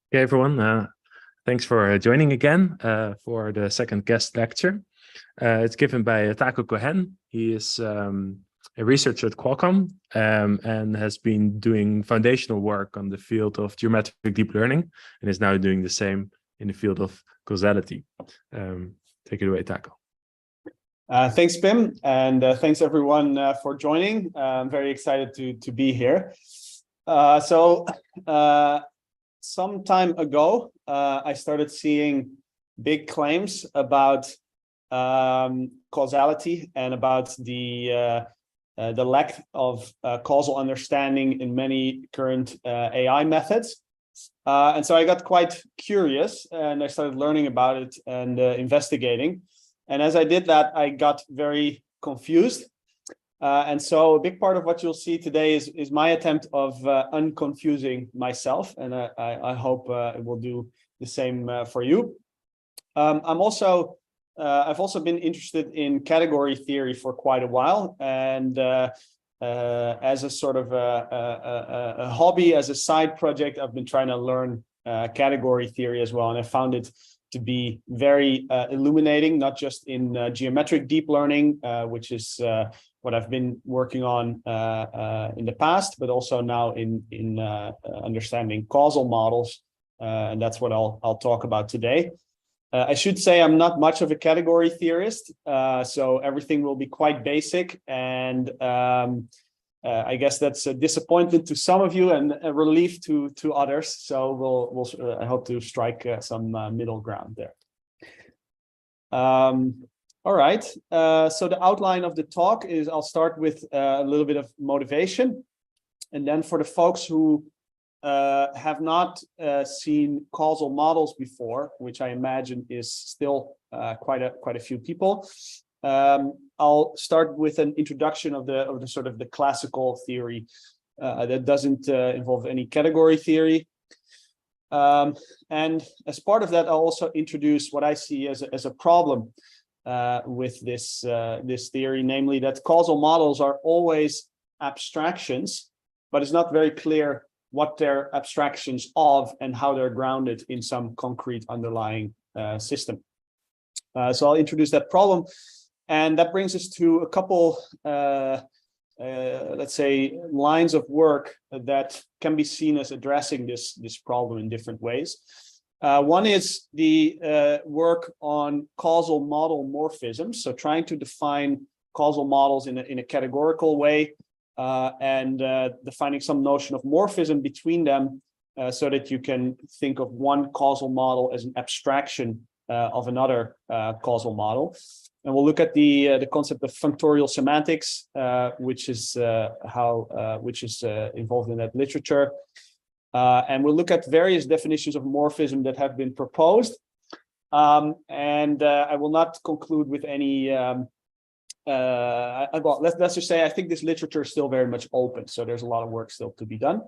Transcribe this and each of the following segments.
Okay, everyone. Thanks for joining again for the second guest lecture. It's given by Cohen. He is a researcher at Qualcomm and has been doing foundational work on the field of geometric deep learning and is now doing the same in the field of causality. Take it away, Taco. Thanks, Pim, and thanks everyone for joining. I'm very excited to be here. Some time ago, I started seeing big claims about causality and about the lack of causal understanding in many current AI methods. And so I got quite curious and I started learning about it and investigating. And as I did that, I got very confused. And so a big part of what you'll see today is my attempt of unconfusing myself. And I hope it will do the same for you. I've also been interested in category theory for quite a while. And as a sort of a hobby, as a side project, I've been trying to learn category theory as well. And I found it to be very illuminating, not just in geometric deep learning, which is what I've been working on in the past, but also now in understanding causal models. And that's what I'll talk about today. I should say I'm not much of a category theorist, so everything will be quite basic. And I guess that's a disappointment to some of you and a relief to others. So I hope to strike some middle ground there. All right. So the outline of the talk is I'll start with a little bit of motivation, and then for the folks who have not seen causal models before, which I imagine is still quite a few people. I'll start with an introduction of the sort of the classical theory that doesn't involve any category theory. And as part of that, I'll also introduce what I see as a problem with this theory, namely that causal models are always abstractions, but it's not very clear what they're abstractions of and how they're grounded in some concrete underlying system. So I'll introduce that problem. And that brings us to a couple, let's say, lines of work that can be seen as addressing this problem in different ways. One is the work on causal model morphisms, so trying to define causal models in a categorical way and defining some notion of morphism between them so that you can think of one causal model as an abstraction of another causal model. And we'll look at the concept of functorial semantics, which is involved in that literature. And we'll look at various definitions of morphism that have been proposed. And I will not conclude with any, well, let's just say I think this literature is still very much open. So there's a lot of work still to be done.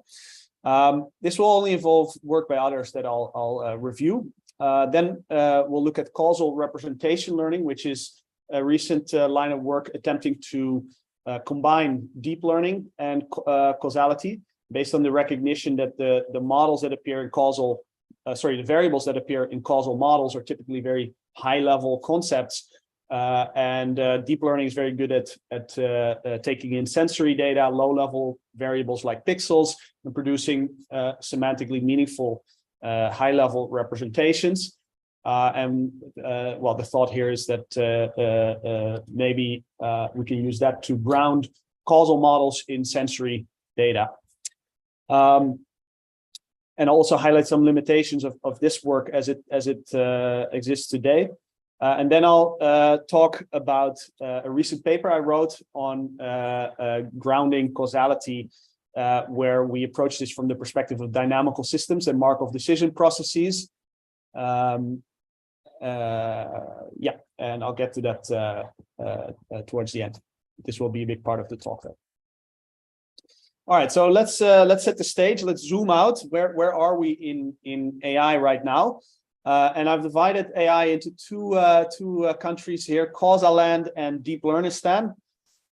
This will only involve work by others that I'll review. Then we'll look at causal representation learning, which is a recent line of work attempting to combine deep learning and causality based on the recognition that the models that appear in causal, the variables that appear in causal models are typically very high-level concepts, and deep learning is very good at taking in sensory data, low-level variables like pixels, and producing semantically meaningful high-level representations. Well, the thought here is that maybe we can use that to ground causal models in sensory data. And also highlight some limitations of this work as it exists today. And then I'll talk about a recent paper I wrote on grounding causality, where we approach this from the perspective of dynamical systems and Markov decision processes. Yeah, and I'll get to that towards the end. This will be a big part of the talk, though. All right, so let's set the stage. Let's zoom out. Where are we in AI right now? And I've divided AI into two countries here: Causal land and Deep Learnistan.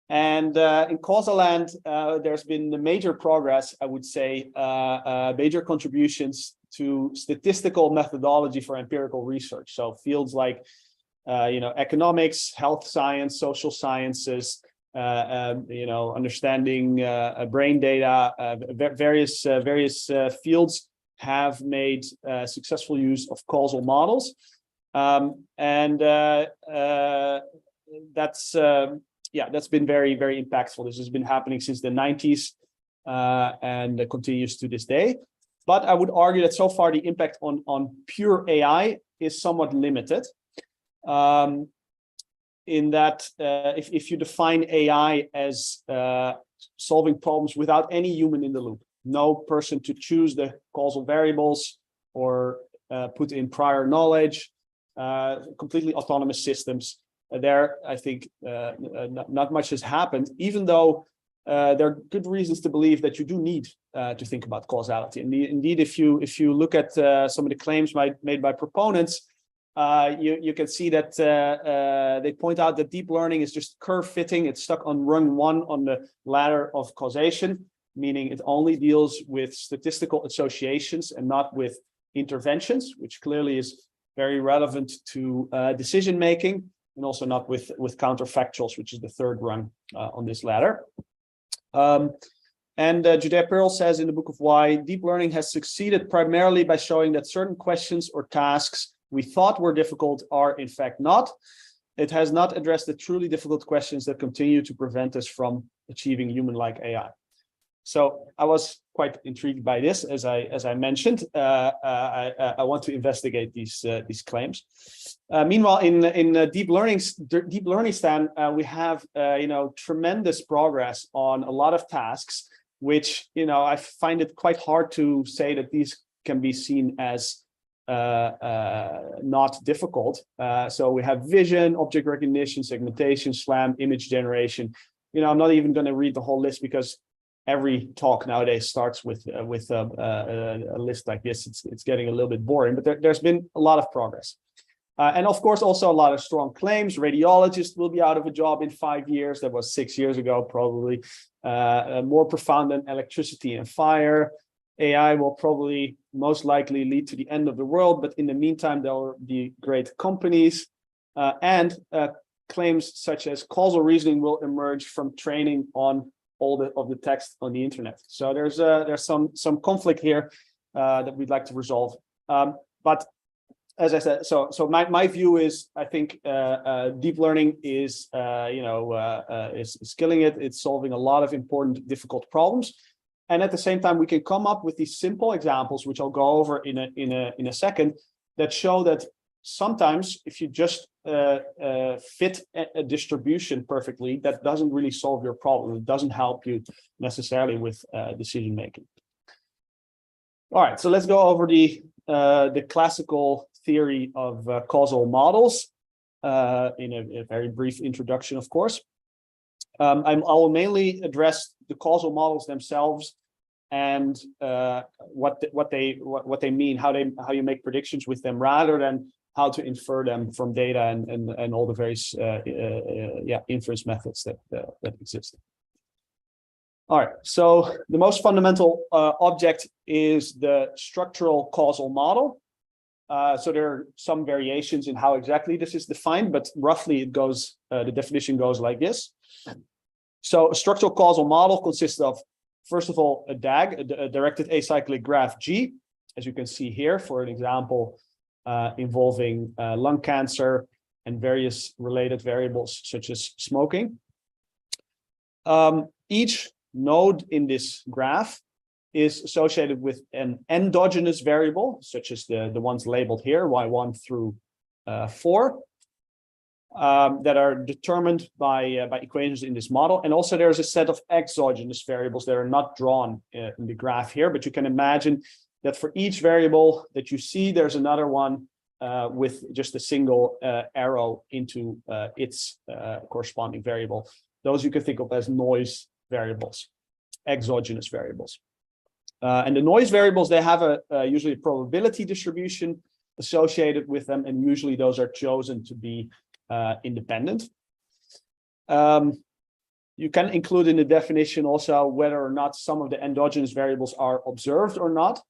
And in Causal land, there's been major progress, I would say, major contributions to statistical methodology for empirical research. So fields like economics, health science, social sciences, understanding brain data, various fields have made successful use of causal models, that's been very, very impactful. This has been happening since the 90s and continues to this day. But I would argue that so far the impact on pure AI is somewhat limited. In that if you define AI as solving problems without any human in the loop, no person to choose the causal variables or put in prior knowledge, completely autonomous systems, there I think not much has happened, even though there are good reasons to believe that you do need to think about causality. And indeed, if you look at some of the claims made by proponents, you can see that they point out that deep learning is just curve fitting. It's stuck on rung 1 on the ladder of causation, meaning it only deals with statistical associations and not with interventions, which clearly is very relevant to decision making, and also not with counterfactuals, which is the third rung on this ladder. Judea Pearl says in the Book of Why, deep learning has succeeded primarily by showing that certain questions or tasks we thought were difficult are in fact not. It has not addressed the truly difficult questions that continue to prevent us from achieving human-like AI. So I was quite intrigued by this, as I mentioned. I want to investigate these claims. Meanwhile, in deep learning stand, we have tremendous progress on a lot of tasks, which I find it quite hard to say that these can be seen as not difficult. So we have vision, object recognition, segmentation, SLAM, image generation. I'm not even going to read the whole list because every talk nowadays starts with a list like this. It's getting a little bit boring, but there's been a lot of progress. And of course, also a lot of strong claims. Radiologists will be out of a job in 5 years. That was 6 years ago, probably. More profound than electricity and fire. AI will probably most likely lead to the end of the world, but in the meantime, there will be great companies. And claims such as causal reasoning will emerge from training on all of the text on the internet. So there's some conflict here that we'd like to resolve. But as I said, so my view is, I think deep learning is killing it. It's solving a lot of important, difficult problems. And at the same time, we can come up with these simple examples, which I'll go over in a second, that show that sometimes if you just fit a distribution perfectly, that doesn't really solve your problem. It doesn't help you necessarily with decision making. All right, so let's go over the classical theory of causal models in a very brief introduction, of course. I will mainly address the causal models themselves and what they mean, how you make predictions with them, rather than how to infer them from data and all the various inference methods that exist. All right, so the most fundamental object is the structural causal model. So there are some variations in how exactly this is defined, but roughly it goes, the definition goes like this. So a structural causal model consists of, first of all, a DAG, a directed acyclic graph G, as you can see here, for an example involving lung cancer and various related variables such as smoking. Each node in this graph is associated with an endogenous variable, such as the ones labeled here, Y1 through 4. That are determined by equations in this model. And also there's a set of exogenous variables that are not drawn in the graph here, but you can imagine that for each variable that you see, there's another one with just a single arrow into its corresponding variable. Those you can think of as noise variables, exogenous variables. And the noise variables, they have usually a probability distribution associated with them, and usually those are chosen to be independent. You can include in the definition also whether or not some of the endogenous variables are observed or not.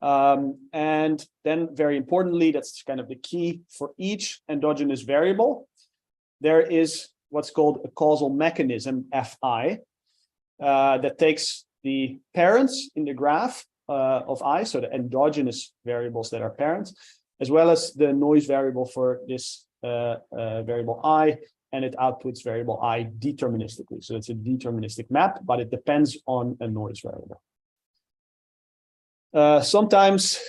And then very importantly, that's kind of the key for each endogenous variable, there is what's called a causal mechanism, Fi, that takes the parents in the graph of I, so the endogenous variables that are parents, as well as the noise variable for this variable I, and it outputs variable I deterministically. So it's a deterministic map, but it depends on a noise variable. Sometimes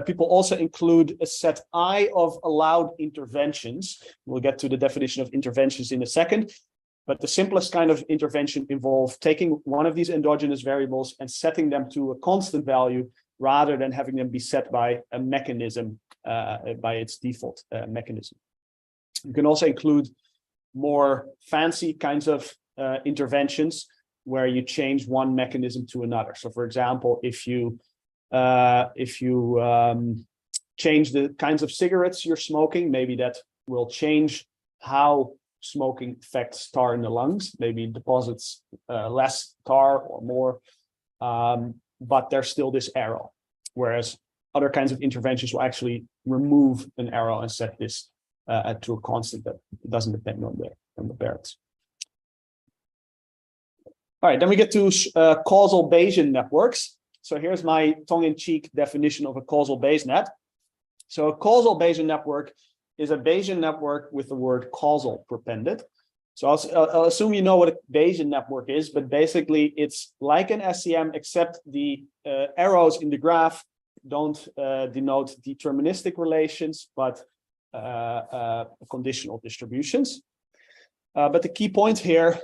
people also include a set I of allowed interventions. We'll get to the definition of interventions in a second, but the simplest kind of intervention involves taking one of these endogenous variables and setting them to a constant value rather than having them be set by a mechanism, by its default mechanism. You can also include more fancy kinds of interventions where you change one mechanism to another. So for example, if you change the kinds of cigarettes you're smoking, maybe that will change how smoking affects tar in the lungs, maybe deposits less tar or more, but there's still this arrow. Whereas other kinds of interventions will actually remove an arrow and set this to a constant that doesn't depend on the parents. All right, then we get to causal Bayesian networks. So here's my tongue-in-cheek definition of a causal Bayes net. So a causal Bayesian network is a Bayesian network with the word causal prepended. So I'll assume you know what a Bayesian network is, but basically it's like an SCM, except the arrows in the graph don't denote deterministic relations, but conditional distributions. But the key point here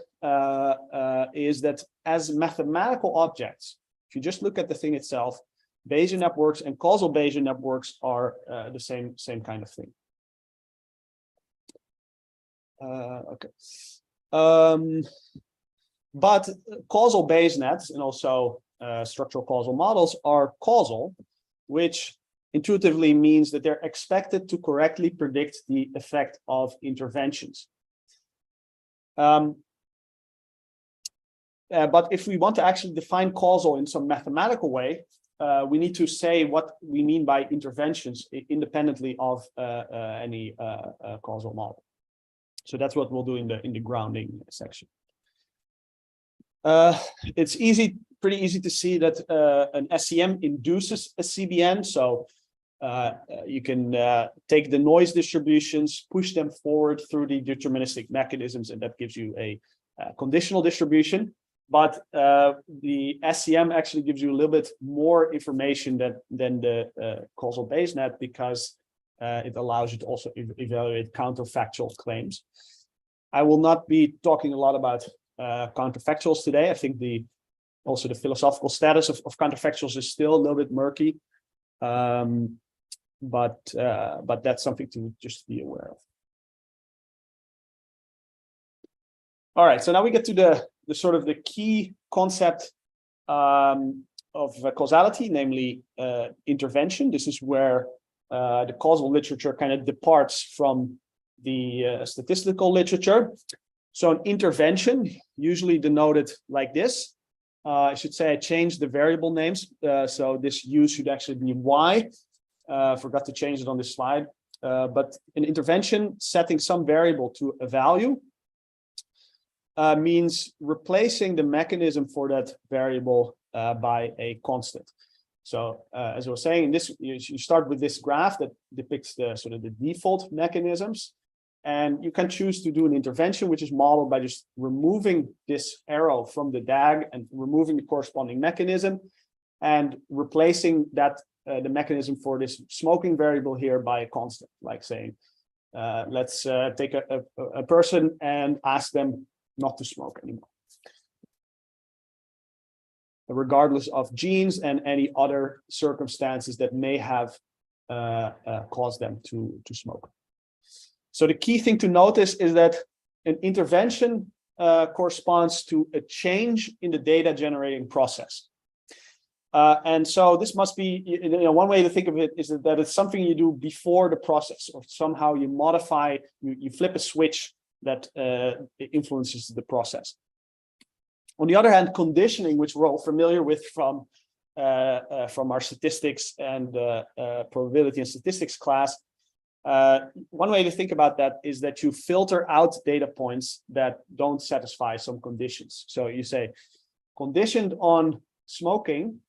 is that as mathematical objects, if you just look at the thing itself, Bayesian networks and causal Bayesian networks are the same kind of thing. Okay. But causal Bayes nets and also structural causal models are causal, which intuitively means that they're expected to correctly predict the effect of interventions. But if we want to actually define causal in some mathematical way, we need to say what we mean by interventions independently of any causal model. So that's what we'll do in the grounding section. It's pretty easy to see that an SCM induces a CBN. So you can take the noise distributions, push them forward through the deterministic mechanisms, and that gives you a conditional distribution. But the SCM actually gives you a little bit more information than the causal Bayes net, because it allows you to also evaluate counterfactual claims. I will not be talking a lot about counterfactuals today. I think also the philosophical status of counterfactuals is still a little bit murky, but that's something to just be aware of. All right, so now we get to the sort of the key concept of causality, namely intervention. This is where the causal literature kind of departs from the statistical literature. So an intervention, usually denoted like this. I should say I changed the variable names. So this U should actually be Y. Forgot to change it on this slide. But an intervention setting some variable to a value means replacing the mechanism for that variable by a constant. So as I was saying, you start with this graph that depicts the sort of the default mechanisms, and you can choose to do an intervention, which is modeled by just removing this arrow from the DAG and removing the corresponding mechanism, and replacing that the mechanism for this smoking variable here by a constant, like saying, let's take a person and ask them not to smoke anymore, regardless of genes and any other circumstances that may have caused them to smoke. So the key thing to notice is that an intervention corresponds to a change in the data generating process. And so this must be, one way to think of it is that it's something you do before the process, or somehow you modify, you flip a switch that influences the process. On the other hand, conditioning, which we're all familiar with from from our statistics and probability and statistics class. One way to think about that is that you filter out data points that don't satisfy some conditions. So you say, conditioned on smoking,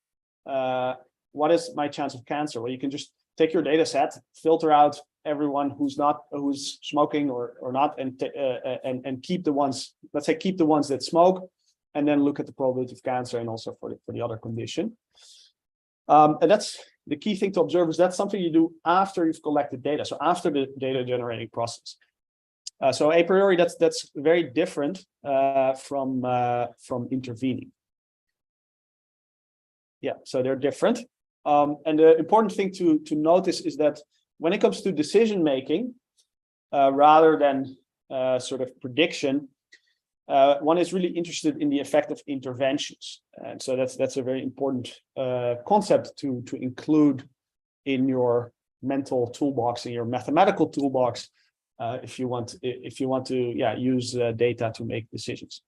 what is my chance of cancer? Well, you can just take your data set, filter out everyone who's smoking or not, and keep the ones, let's say, keep the ones that smoke, and then look at the probability of cancer and also for the other condition. And that's the key thing to observe, is that's something you do after you've collected data, so after the data generating process. So a priori, that's very different from intervening. Yeah, so they're different. And the important thing to notice is that when it comes to decision making, rather than sort of prediction, one is really interested in the effect of interventions. And so that's a very important concept to include in your mental toolbox, in your mathematical toolbox, if you want to use data to make decisions.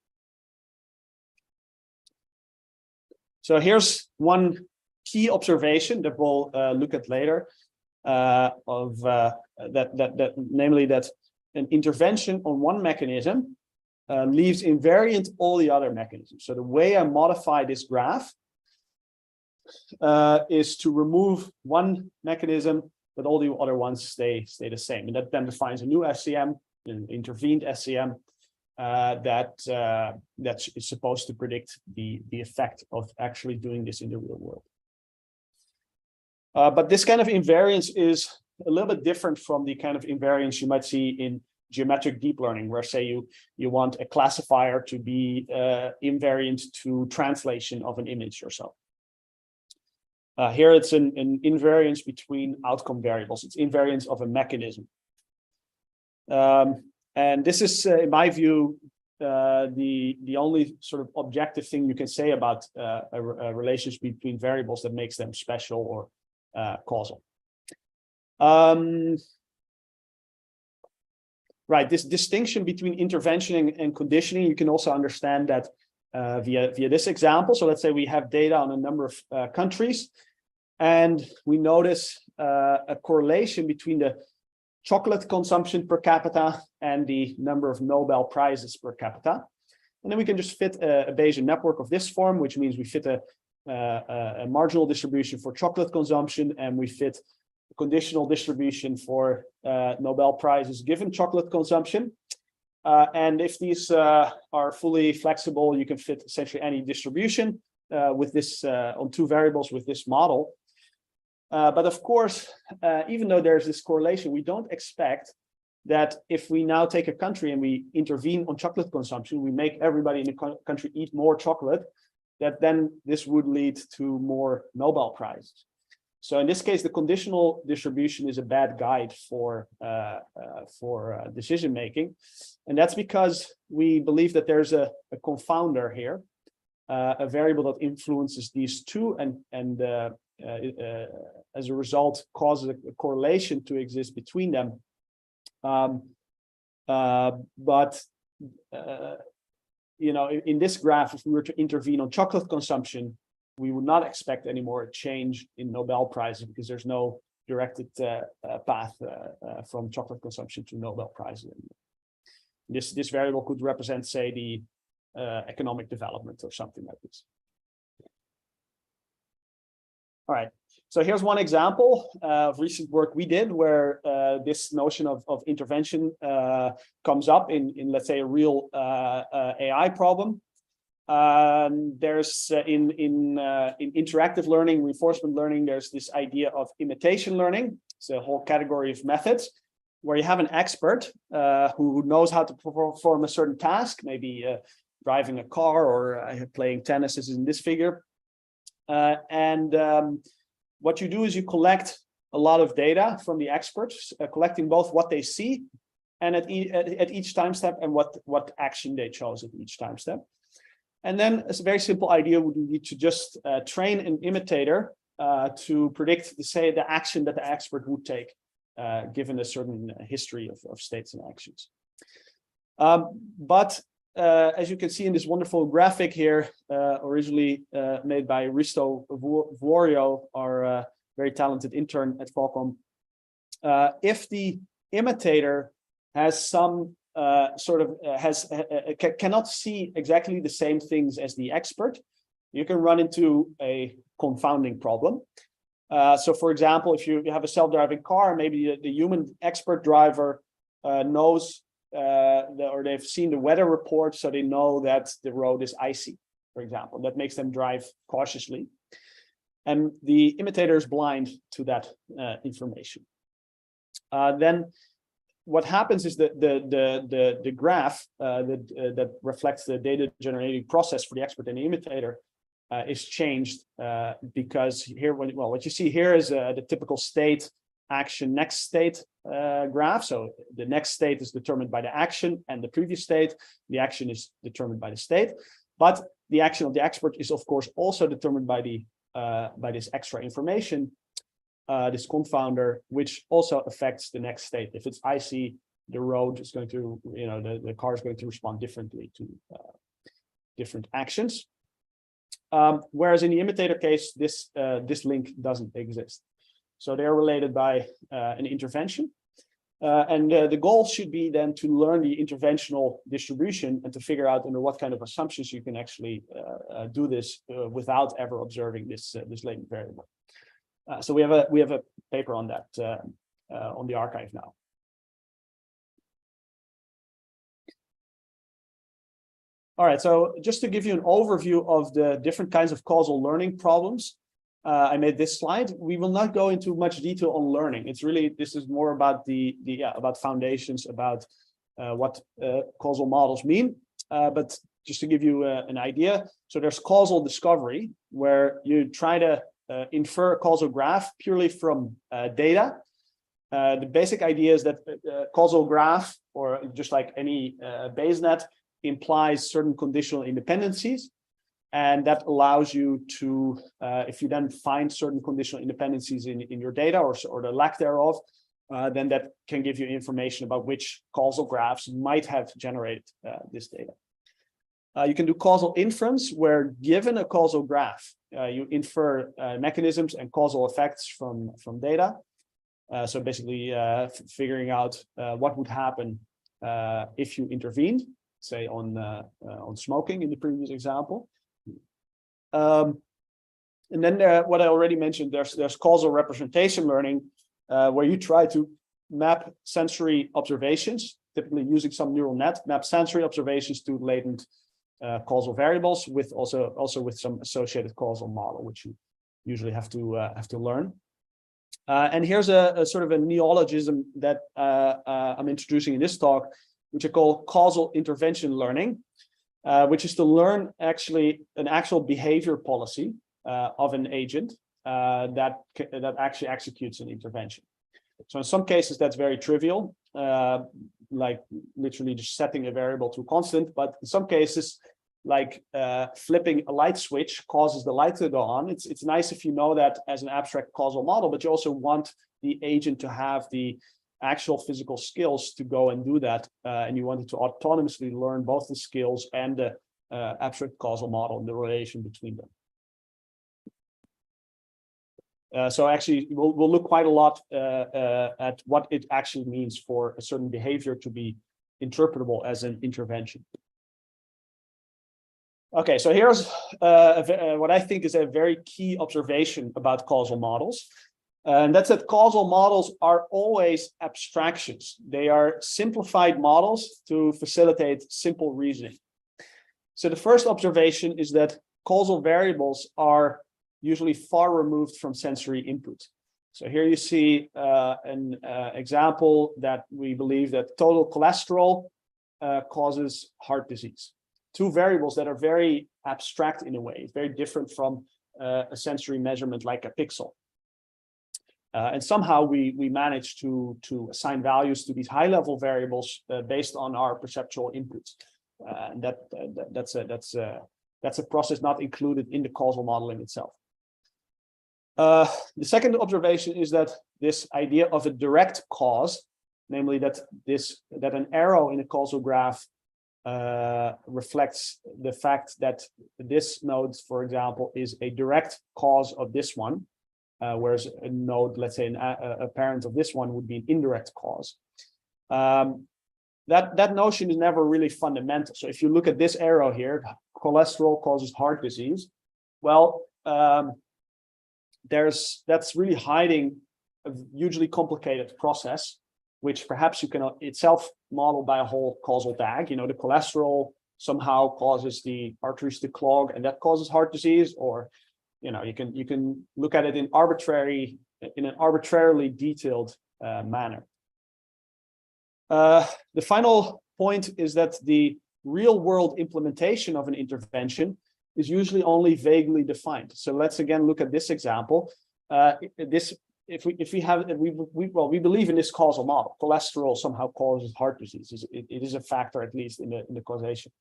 So here's one key observation that we'll look at later, namely that an intervention on one mechanism leaves invariant all the other mechanisms. So the way I modify this graph is to remove one mechanism, but all the other ones stay the same. And that then defines a new SCM, an intervened SCM, that is supposed to predict the effect of actually doing this in the real world. But this kind of invariance is a little bit different from the kind of invariance you might see in geometric deep learning, where, say, you want a classifier to be invariant to translation of an image or so. Here it's an invariance between outcome variables. It's invariance of a mechanism. And this is, in my view, the only sort of objective thing you can say about a relationship between variables that makes them special or causal. Right, this distinction between intervention and conditioning, you can also understand that via this example. So let's say we have data on a number of countries, and we notice a correlation between the chocolate consumption per capita and the number of Nobel Prizes per capita. And then we can just fit a Bayesian network of this form, which means we fit a marginal distribution for chocolate consumption, and we fit a conditional distribution for Nobel Prizes given chocolate consumption. And if these are fully flexible, you can fit essentially any distribution with this on two variables with this model. But of course, even though there's this correlation, we don't expect that if we now take a country and we intervene on chocolate consumption, we make everybody in the country eat more chocolate, that then this would lead to more Nobel Prizes. So in this case, the conditional distribution is a bad guide for decision making, and that's because we believe that there's a confounder here, a variable that influences these two, and as a result causes a correlation to exist between them. You know, in this graph, if we were to intervene on chocolate consumption, we would not expect any more change in Nobel Prizes, because there's no directed path from chocolate consumption to Nobel Prizes. This variable could represent, say, the economic development or something like this. All right, so here's one example of recent work we did where this notion of intervention comes up in let's say a real AI problem. There's in interactive learning, reinforcement learning, there's this idea of imitation learning. It's a whole category of methods where you have an expert who knows how to perform a certain task, maybe driving a car or playing tennis, as in this figure. What you do is you collect a lot of data from the experts, collecting both what they see and at each time step, and what action they chose at each time step. And then a very simple idea would be to just train an imitator to predict, the action that the expert would take, given a certain history of states and actions. But as you can see in this wonderful graphic here, originally made by Risto Vuorio, our very talented intern at Qualcomm, if the imitator has some cannot see exactly the same things as the expert, you can run into a confounding problem. So, for example, if you have a self-driving car, maybe the human expert driver knows or they've seen the weather report, so they know that the road is icy, for example. That makes them drive cautiously. And the imitator is blind to that information. Then what happens is that the graph that reflects the data generating process for the expert and the imitator is changed because here, what you see here is the typical state, action, next state graph. So the next state is determined by the action and the previous state. The action is determined by the state, but the action of the expert is of course also determined by the by this extra information, this confounder, which also affects the next state. If it's icy, the road is going to, the car is going to respond differently to different actions. Whereas in the imitator case, this link doesn't exist. So they're related by an intervention. And the goal should be then to learn the interventional distribution and to figure out under what kind of assumptions you can actually do this without ever observing this latent variable. So we have a paper on that on the archive now. All right, so just to give you an overview of the different kinds of causal learning problems, I made this slide. We will not go into much detail on learning. It's really, this is more about about foundations, about what causal models mean. But just to give you an idea, so there's causal discovery, where you try to infer a causal graph purely from data. The basic idea is that causal graph, or just like any Bayes net, implies certain conditional independencies. And that allows you to, if you then find certain conditional independencies in your data or the lack thereof, then that can give you information about which causal graphs might have generated this data. You can do causal inference, where given a causal graph, you infer mechanisms and causal effects from data. So basically figuring out what would happen if you intervened, say on smoking in the previous example. And then what I already mentioned, there's causal representation learning, where you try to map sensory observations, typically using some neural net, map sensory observations to latent causal variables with also with some associated causal model, which you usually have to learn. And here's a sort of a neologism that I'm introducing in this talk, which I call causal intervention learning, which is to learn an actual behavior policy of an agent that actually executes an intervention. So in some cases that's very trivial, like literally just setting a variable to constant. But in some cases, like flipping a light switch causes the light to go on. It's nice if you know that as an abstract causal model, but you also want the agent to have the actual physical skills to go and do that, and you wanted to autonomously learn both the skills and the abstract causal model and the relation between them. So actually, we'll look quite a lot at what it actually means for a certain behavior to be interpretable as an intervention. Okay, so here's what I think is a very key observation about causal models. And that's that causal models are always abstractions. They are simplified models to facilitate simple reasoning. So the first observation is that causal variables are usually far removed from sensory input. So here you see an example that we believe that total cholesterol causes heart disease. Two variables that are very abstract in a way, very different from a sensory measurement like a pixel. And somehow we manage to assign values to these high-level variables based on our perceptual inputs. And that's a process not included in the causal modeling itself. The second observation is that this idea of a direct cause, namely that an arrow in a causal graph reflects the fact that this node, for example, is a direct cause of this one, whereas a node, let's say a parent of this one, would be an indirect cause. That notion is never really fundamental. So if you look at this arrow here, cholesterol causes heart disease. Well, that's really hiding a hugely complicated process, which perhaps you can itself model by a whole causal tag. You know, the cholesterol somehow causes the arteries to clog, and that causes heart disease. Or, you know, you can look at it in an arbitrarily detailed manner. The final point is that the real world implementation of an intervention is usually only vaguely defined. So let's again look at this example. We believe in this causal model. Cholesterol somehow causes heart disease. It is a factor, at least in the causation.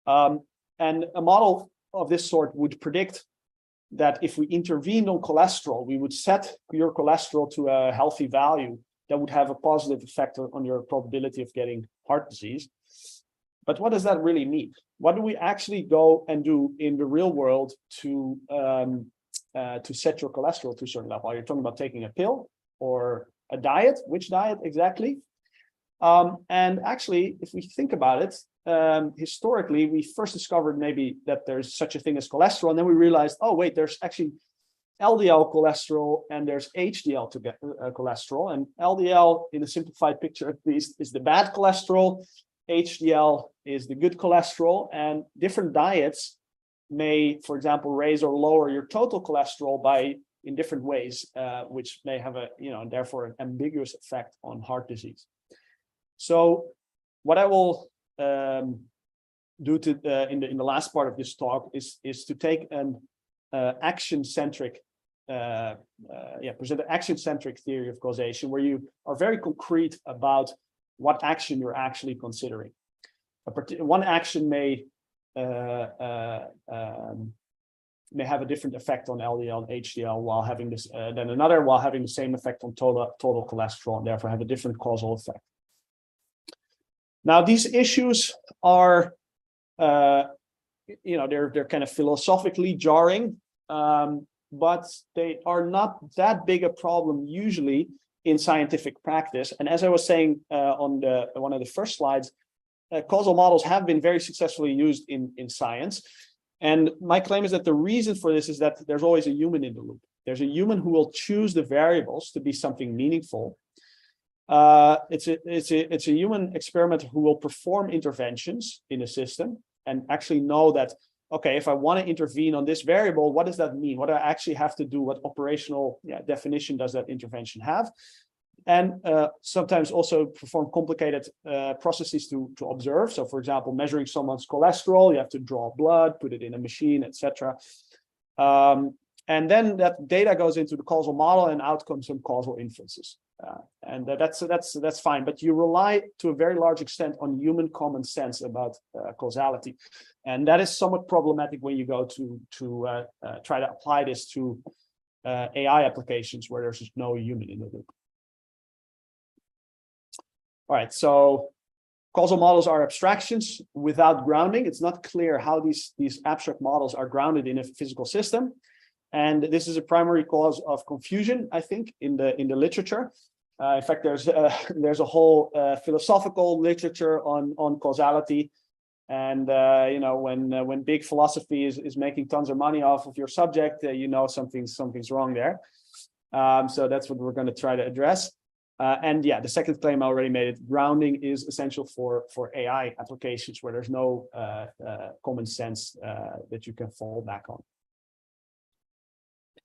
And a model of this sort would predict that if we intervened on cholesterol, we would set your cholesterol to a healthy value that would have a positive effect on your probability of getting heart disease. But what does that really mean? What do we actually go and do in the real world to set your cholesterol to a certain level? Are you talking about taking a pill or a diet? Which diet exactly? And actually, if we think about it, historically, we first discovered maybe that there's such a thing as cholesterol, and then we realized, oh wait, there's actually LDL cholesterol and there's HDL cholesterol. And LDL, in a simplified picture at least, is the bad cholesterol. HDL is the good cholesterol, and different diets may, for example, raise or lower your total cholesterol in different ways, which may have and therefore an ambiguous effect on heart disease. So what I will do in the last part of this talk is to take an action-centric, present an action-centric theory of causation, where you are very concrete about what action you're actually considering. One action may have a different effect on LDL and HDL while having this than another, while having the same effect on total cholesterol, and therefore have a different causal effect. Now, these issues are, they're kind of philosophically jarring, but they are not that big a problem usually in scientific practice. And as I was saying on one of the first slides, causal models have been very successfully used in science. And my claim is that the reason for this is that there's always a human in the loop. There's a human who will choose the variables to be something meaningful. It's a human experimenter who will perform interventions in a system and actually know that, okay, if I want to intervene on this variable, what does that mean? What do I actually have to do? What operational definition does that intervention have? And sometimes also perform complicated processes to observe. So, for example, measuring someone's cholesterol, you have to draw blood, put it in a machine, etc. And then that data goes into the causal model, and out comes some causal inferences. And that's fine, but you rely to a very large extent on human common sense about causality, and that is somewhat problematic when you go to try to apply this to AI applications where there's just no human in the loop. All right, so causal models are abstractions without grounding. It's not clear how these abstract models are grounded in a physical system. And this is a primary cause of confusion, I think, in the literature. In fact, there's a whole philosophical literature on causality, and when big philosophy is making tons of money off of your subject, something's wrong there. So that's what we're going to try to address. And yeah, the second claim I already made it. Grounding is essential for AI applications where there's no common sense that you can fall back on.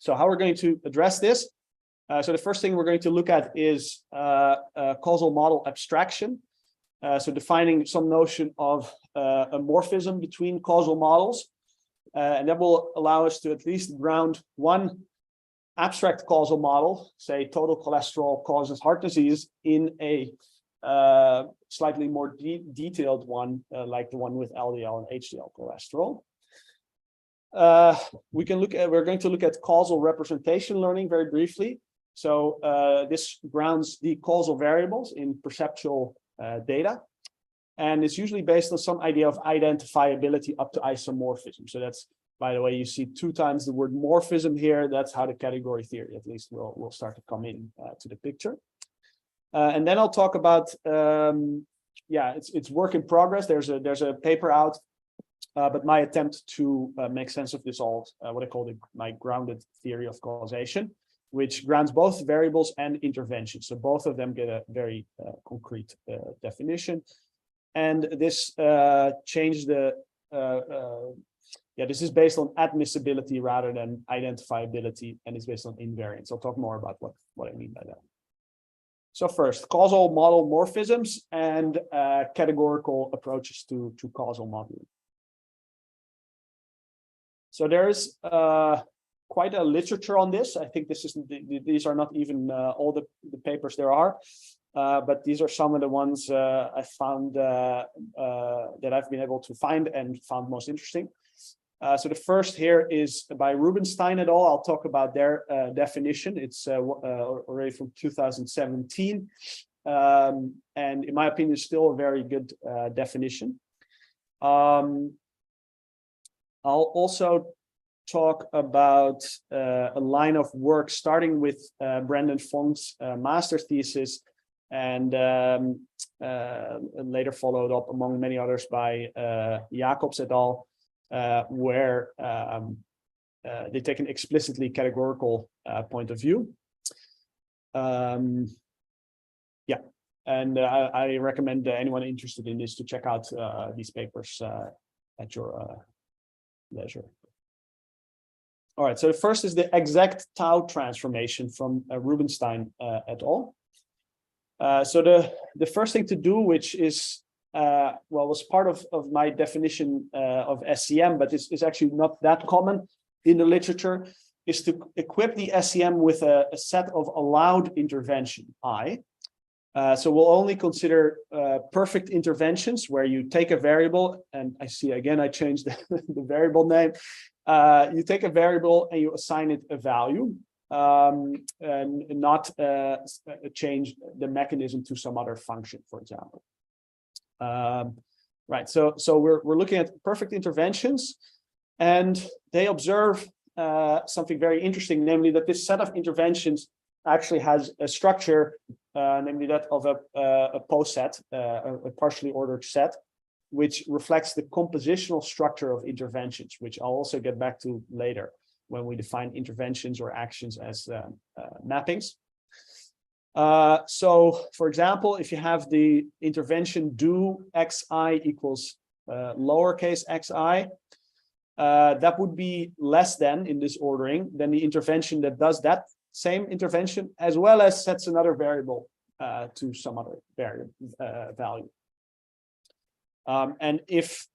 So how we're going to address this? So the first thing we're going to look at is causal model abstraction. So defining some notion of a morphism between causal models. And that will allow us to at least ground one abstract causal model, say total cholesterol causes heart disease, in a slightly more detailed one, like the one with LDL and HDL cholesterol. We're going to look at causal representation learning very briefly. So this grounds the causal variables in perceptual data. And it's usually based on some idea of identifiability up to isomorphism. So that's, by the way, you see 2 times the word morphism here. That's how the category theory, at least, will start to come in to the picture. And then I'll talk about, it's work in progress. There's a paper out, but my attempt to make sense of this all, what I call my grounded theory of causation, which grounds both variables and interventions. So both of them get a very concrete definition. And this changes the, this is based on admissibility rather than identifiability, and it's based on invariance. I'll talk more about what I mean by that. So first, causal model morphisms and categorical approaches to causal modeling. So there is quite a literature on this. I think these are not even all the papers there are, but these are some of the ones I found that I've been able to find and found most interesting. So the first here is by Rubenstein et al. I'll talk about their definition. It's already from 2017. And in my opinion, it's still a very good definition. I'll also talk about a line of work starting with Brandon Fong's master thesis, and later followed up among many others by Jacobs et al., where they take an explicitly categorical point of view. And I recommend anyone interested in this to check out these papers at your leisure. All right, so the first is the exact tau transformation from Rubenstein et al. So the first thing to do, which is was part of my definition of SEM, but it's actually not that common in the literature, is to equip the SEM with a set of allowed intervention, I. So we'll only consider perfect interventions where you take a variable, and I see again I changed the variable name. You take a variable and you assign it a value, and not change the mechanism to some other function, for example. Right, so we're looking at perfect interventions, and they observe something very interesting, namely that this set of interventions actually has a structure, namely that of a post set, a partially ordered set, which reflects the compositional structure of interventions, which I'll also get back to later when we define interventions or actions as mappings. So, for example, if you have the intervention do xi equals lowercase xi, that would be less than, in this ordering, than the intervention that does that same intervention, as well as sets another variable to some other variable value. And if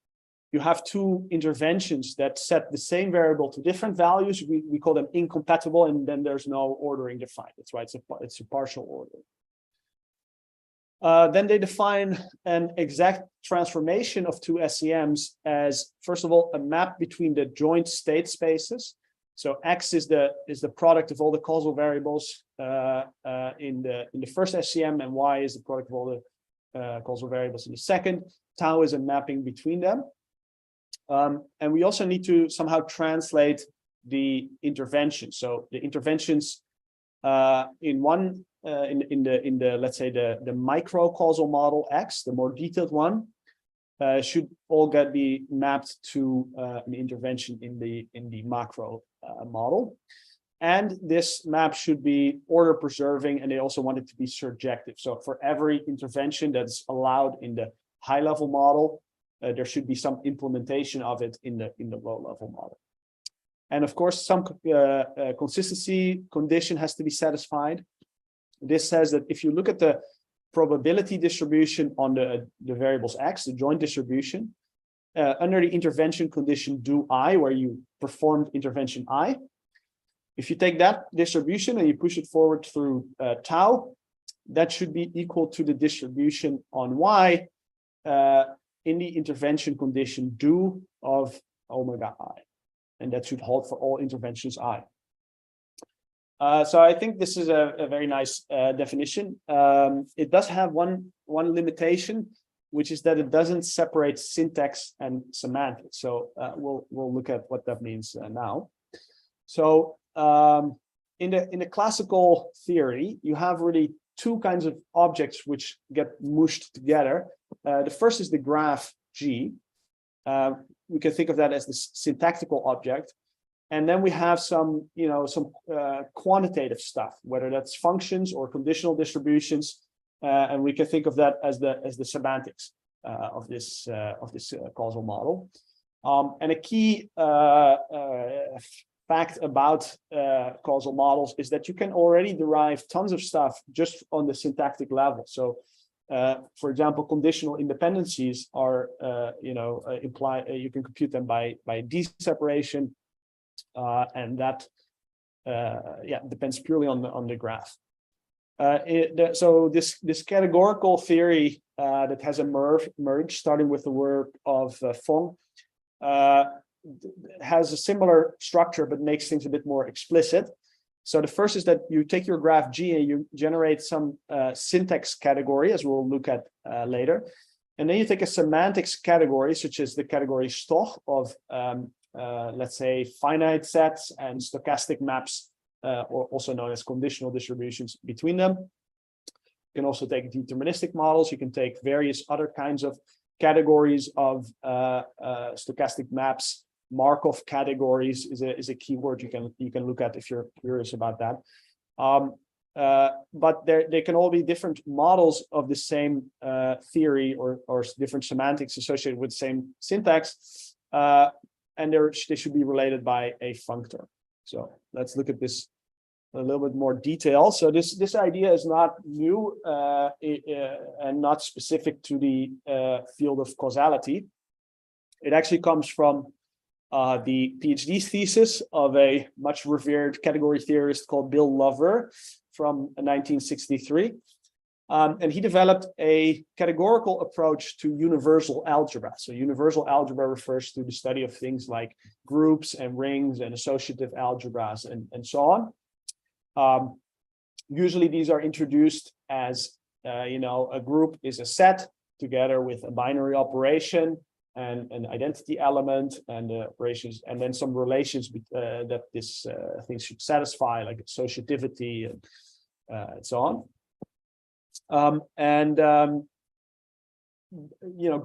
you have two interventions that set the same variable to different values, we call them incompatible, and then there's no ordering defined. That's why it's a partial ordering. Then they define an exact transformation of two SEMs as, first of all, a map between the joint state spaces. So X is the product of all the causal variables in the first SEM, and Y is the product of all the causal variables in the second. Tau is a mapping between them. And we also need to somehow translate the interventions. So the interventions in the let's say the micro causal model X, the more detailed one, should all be mapped to an intervention in the macro model. And this map should be order preserving, and they also want it to be surjective. So for every intervention that's allowed in the high level model, there should be some implementation of it in the low level model. And of course, some consistency condition has to be satisfied. This says that if you look at the probability distribution on the variables X, the joint distribution, under the intervention condition do I, where you performed intervention I, if you take that distribution and you push it forward through tau, that should be equal to the distribution on Y in the intervention condition do of omega I. And that should hold for all interventions I. So I think this is a very nice definition. It does have one limitation, which is that it doesn't separate syntax and semantics. So we'll look at what that means now. So in the classical theory, you have really two kinds of objects which get mushed together. The first is the graph G. We can think of that as the syntactical object. And then we have some quantitative stuff, whether that's functions or conditional distributions, and we can think of that as the semantics of this causal model. And a key fact about causal models is that you can already derive tons of stuff just on the syntactic level. So, for example, conditional independencies are imply you can compute them by D-separation. And that depends purely on the graph. So this categorical theory that has emerged, starting with the work of Fong, has a similar structure but makes things a bit more explicit. So the first is that you take your graph G and you generate some syntax category, as we'll look at later, and then you take a semantics category, such as the category Stoch of let's say finite sets and stochastic maps, or also known as conditional distributions between them. You can also take deterministic models. You can take various other kinds of categories of stochastic maps. Markov categories is a keyword you can look at if you're curious about that. But they can all be different models of the same theory or different semantics associated with the same syntax. And they should be related by a functor. So let's look at this in a little bit more detail. So this idea is not new and not specific to the field of causality. It actually comes from the PhD thesis of a much revered category theorist called Bill Lover from 1963. And he developed a categorical approach to universal algebra. So universal algebra refers to the study of things like groups and rings and associative algebras and so on. Usually these are introduced as, a group is a set together with a binary operation and an identity element and operations, and then some relations that this thing should satisfy, like associativity and so on.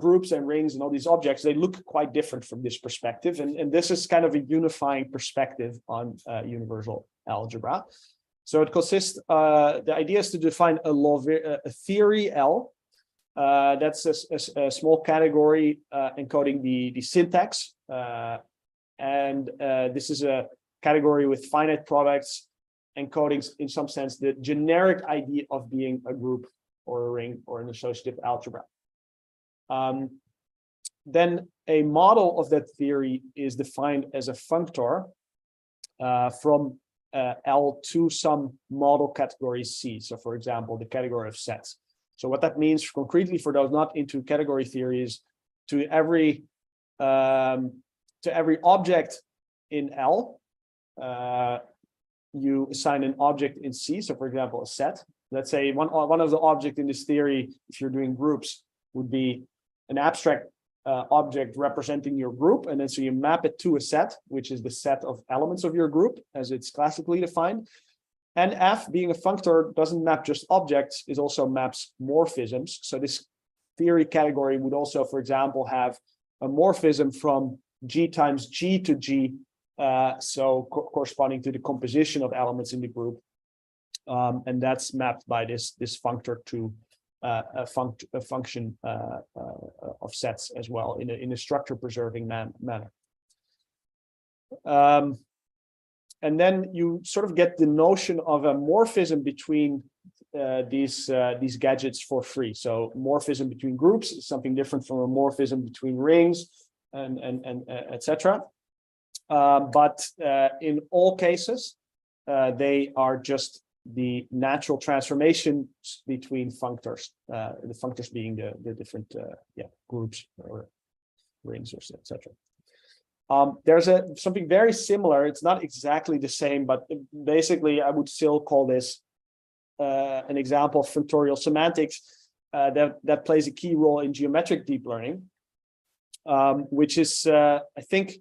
Groups and rings and all these objects, they look quite different from this perspective. And this is kind of a unifying perspective on universal algebra. So it consists, the idea is to define a theory L. That's a small category encoding the syntax. And this is a category with finite products encoding, in some sense, the generic idea of being a group or a ring or an associative algebra. Then a model of that theory is defined as a functor from L to some model category C. So, for example, the category of sets. So what that means concretely for those not into category theories, to every object in L, you assign an object in C. So, for example, a set. Let's say one of the objects in this theory, if you're doing groups, would be an abstract object representing your group. And then so you map it to a set, which is the set of elements of your group as it's classically defined. And F, being a functor, doesn't map just objects, it also maps morphisms. So this theory category would also, for example, have a morphism from G times G to G, corresponding to the composition of elements in the group. And that's mapped by this functor to a function of sets as well in a structure preserving manner. And then you sort of get the notion of a morphism between these gadgets for free. So morphism between groups is something different from a morphism between rings and etc. But in all cases, they are just the natural transformations between functors, the functors being the different groups or rings or etc. There's something very similar. It's not exactly the same, but basically I would still call this an example of functorial semantics. that plays a key role in geometric deep learning, which is, I think,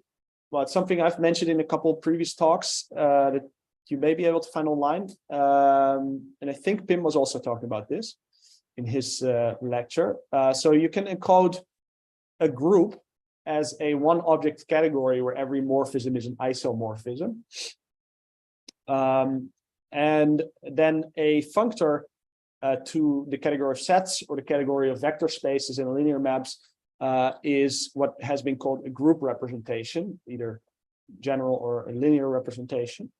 well, it's something I've mentioned in a couple of previous talks that you may be able to find online. And I think Pim was also talking about this in his lecture. So you can encode a group as a one object category where every morphism is an isomorphism. And then a functor to the category of sets or the category of vector spaces and linear maps is what has been called a group representation, either general or a linear representation.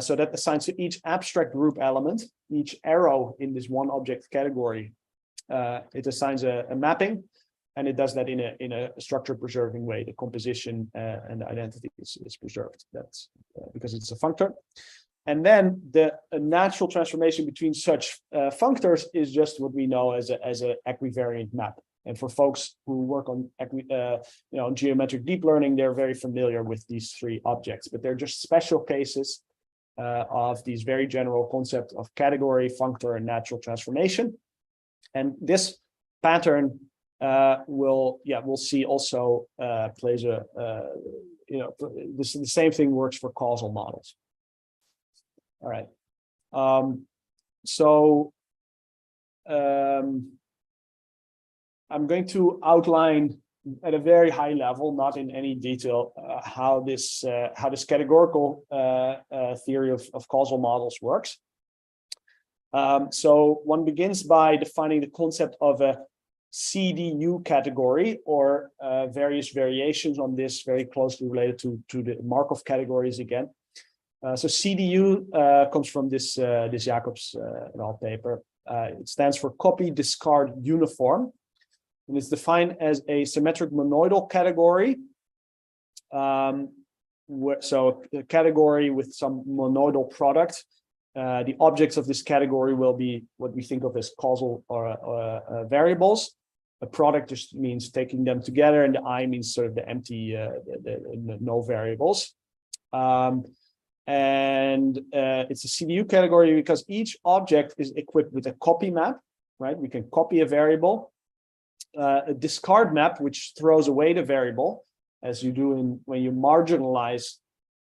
So that assigns to each abstract group element, each arrow in this one object category, it assigns a mapping, and it does that in a structure preserving way. The composition and the identity is preserved. That's because it's a functor. And then the natural transformation between such functors is just what we know as a equivariant map. And for folks who work on geometric deep learning, they're very familiar with these three objects, but they're just special cases of these very general concept of category, functor, and natural transformation. And this pattern we'll see also plays the same thing works for causal models. All right. I'm going to outline at a very high level, not in any detail, how this categorical theory of causal models works. So one begins by defining the concept of a CDU category, or various variations on this, very closely related to the Markov categories again. So CDU comes from this Jacobs et al. Paper. It stands for copy, discard, uniform, and it's defined as a symmetric monoidal category. So a category with some monoidal product. The objects of this category will be what we think of as causal or variables. A product just means taking them together, and the I means sort of the empty, the no variables. And it's a CDU category because each object is equipped with a copy map, right? We can copy a variable. A discard map, which throws away the variable, as you do when you marginalize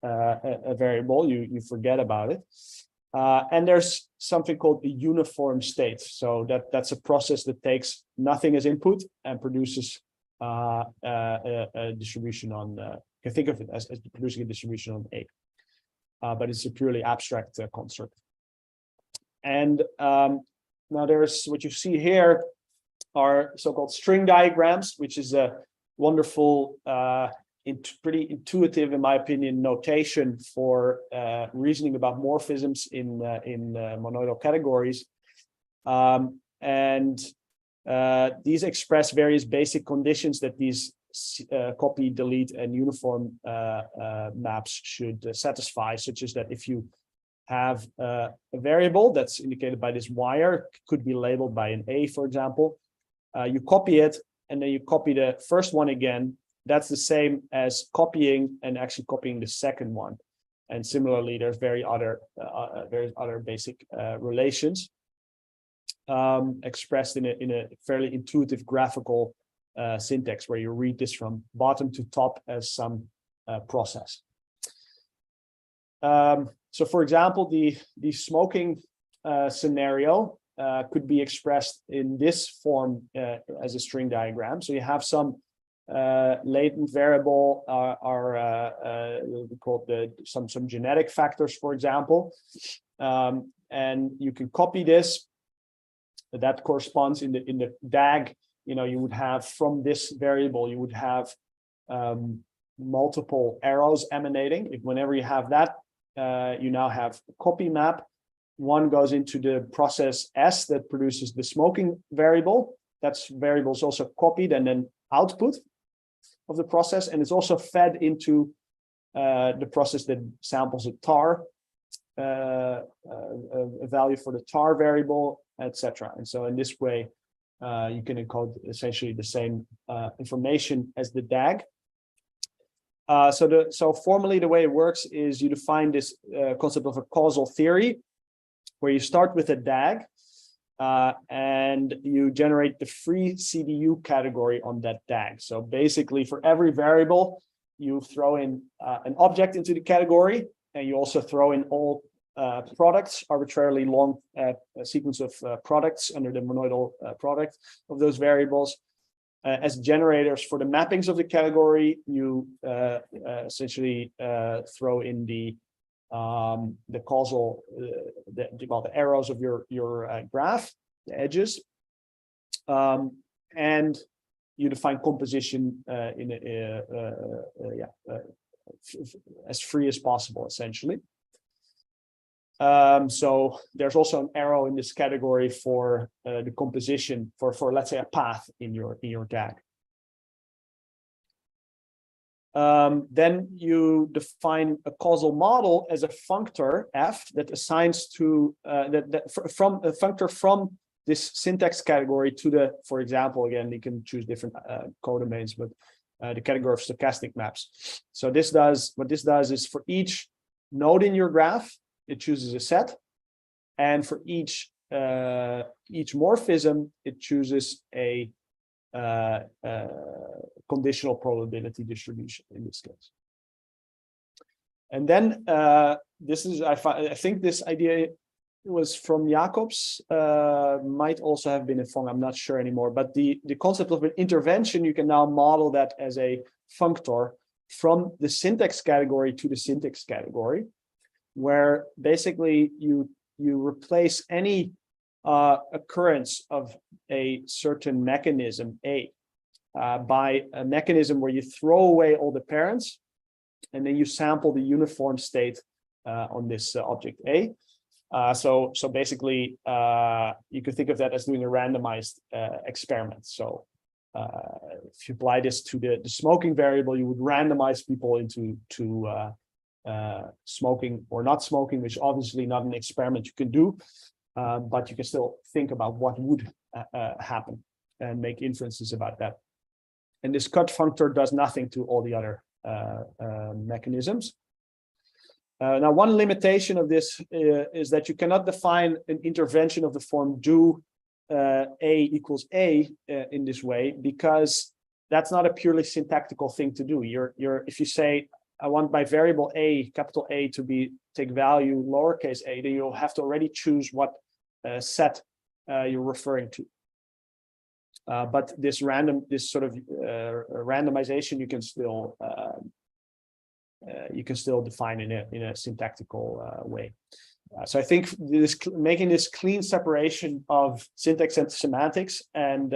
a variable, you forget about it. And there's something called the uniform state. So that's a process that takes nothing as input and produces a distribution on, you can think of it as producing a distribution on A. But it's a purely abstract construct. And now there's what you see here are so-called string diagrams, which is a wonderful, pretty intuitive, in my opinion, notation for reasoning about morphisms in monoidal categories. And these express various basic conditions that these copy, delete, and uniform maps should satisfy, such as that if you have a variable that's indicated by this wire, could be labeled by an A, for example, you copy it, and then you copy the first one again. That's the same as copying and actually copying the second one. And similarly, there's various other basic relations expressed in a fairly intuitive graphical syntax, where you read this from bottom to top as some process. So, for example, the smoking scenario could be expressed in this form as a string diagram. So you have some latent variable we call some genetic factors, for example, and you can copy this. That corresponds in the DAG. You would have from this variable, you would have multiple arrows emanating. Whenever you have that, you now have a copy map. One goes into the process S that produces the smoking variable. That variable is also copied and then output of the process, and it's also fed into the process that samples a tar, a value for the tar variable, etc. And so in this way, you can encode essentially the same information as the DAG. So formally, the way it works is you define this concept of a causal theory, where you start with a DAG, and you generate the free CDU category on that tag. So basically, for every variable, you throw in an object into the category, and you also throw in all products, arbitrarily long sequence of products under the monoidal product of those variables. As generators for the mappings of the category, you essentially throw in the causal, the arrows of your graph, the edges, and you define composition as free as possible, essentially. So there's also an arrow in this category for the composition for let's say a path in your tag. Then you define a causal model as a functor f that assigns to from a functor from this syntax category to the, for example, again, you can choose different codomains, but the category of stochastic maps. So what this does is for each node in your graph, it chooses a set, and for each morphism, it chooses a conditional probability distribution in this case. And then this is, I think this idea was from Jacobs, might also have been in Fong, I'm not sure anymore, but the concept of an intervention, you can now model that as a functor from the syntax category to the syntax category, where basically you replace any occurrence of a certain mechanism A by a mechanism where you throw away all the parents and then you sample the uniform state on this object A. So basically you could think of that as doing a randomized experiment. So if you apply this to the smoking variable, you would randomize people into smoking or not smoking, which obviously not an experiment you can do, but you can still think about what would happen and make inferences about that. And this cut functor does nothing to all the other mechanisms. Now, one limitation of this is that you cannot define an intervention of the form do A equals A in this way, because that's not a purely syntactical thing to do. If you say, I want my variable A, capital A, to take value lowercase a, then you'll have to already choose what set you're referring to. But this sort of randomization, you can still define in a syntactical way. So I think making this clean separation of syntax and semantics and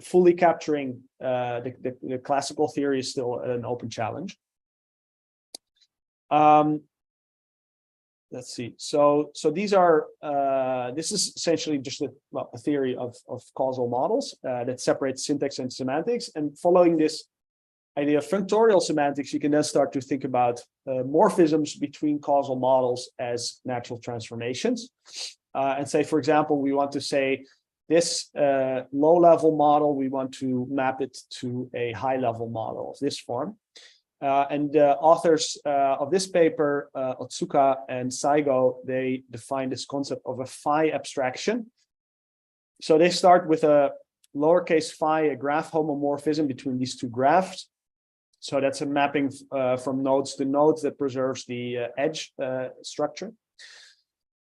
fully capturing the classical theory is still an open challenge. Let's see. So these are this is essentially just a theory of causal models that separates syntax and semantics. And following this idea of functorial semantics, you can then start to think about morphisms between causal models as natural transformations. And say, for example, we want to say this low-level model, we want to map it to a high-level model of this form. And the authors of this paper, Otsuka and Saigo, they define this concept of a phi abstraction. So they start with a lowercase phi, a graph homomorphism between these two graphs. So that's a mapping from nodes to nodes that preserves the edge structure.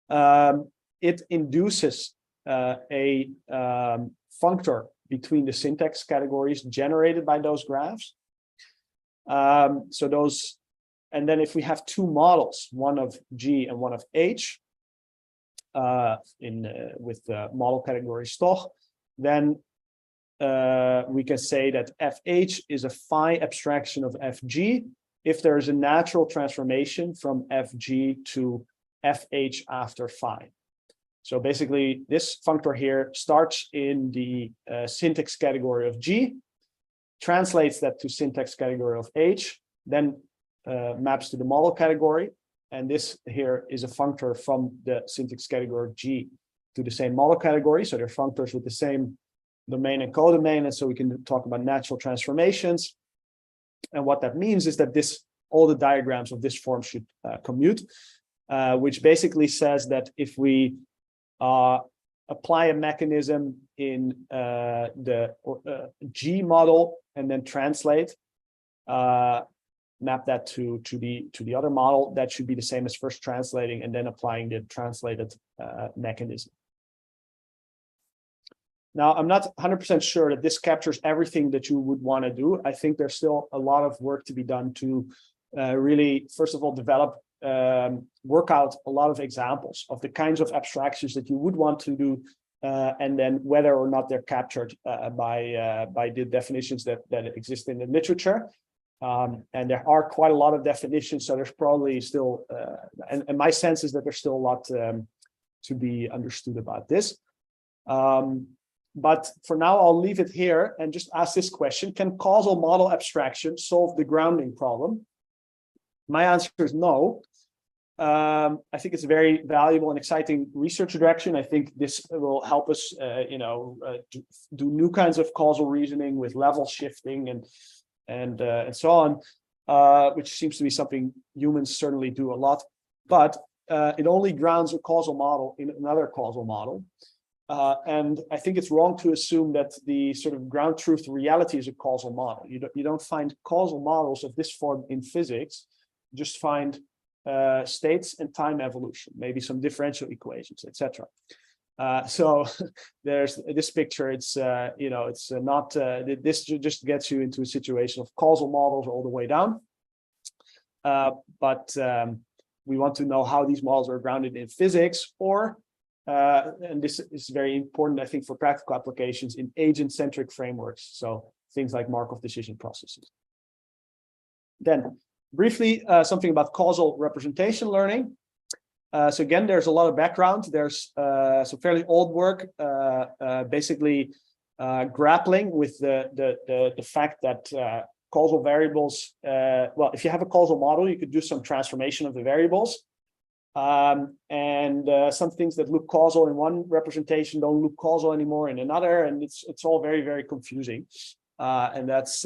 It induces a functor between the syntax categories generated by those graphs. And then if we have two models, one of G and one of H, with the model category stoch, then we can say that FH is a phi abstraction of FG if there is a natural transformation from FG to FH after phi. So basically, this functor here starts in the syntax category of G, translates that to syntax category of H, then maps to the model category. And this here is a functor from the syntax category of G to the same model category. So they're functors with the same domain and codomain. And so we can talk about natural transformations. And what that means is that all the diagrams of this form should commute, which basically says that if we apply a mechanism in the G model, and then translate, map that to the other model. That should be the same as first translating and then applying the translated mechanism. Now, I'm not 100% sure that this captures everything that you would want to do. I think there's still a lot of work to be done to really, first of all, develop, work out a lot of examples of the kinds of abstractions that you would want to do, and then whether or not they're captured by the definitions that exist in the literature. And there are quite a lot of definitions, so there's probably still, and my sense is that there's still a lot to be understood about this. But for now, I'll leave it here and just ask this question: can causal model abstraction solve the grounding problem? My answer is no. I think it's a very valuable and exciting research direction. I think this will help us, do new kinds of causal reasoning with level shifting and so on, which seems to be something humans certainly do a lot. But it only grounds a causal model in another causal model. And I think it's wrong to assume that the sort of ground truth reality is a causal model. You don't find causal models of this form in physics. You just find states and time evolution, maybe some differential equations, etc. So there's this picture. It's it's not. This just gets you into a situation of causal models all the way down. But we want to know how these models are grounded in physics, or and this is very important, I think, for practical applications in agent-centric frameworks. So things like Markov decision processes. Then briefly, something about causal representation learning. So again, there's a lot of background. There's some fairly old work, basically grappling with the fact that causal variables, well, if you have a causal model, you could do some transformation of the variables. And some things that look causal in one representation don't look causal anymore in another, and it's all very, very confusing. And that's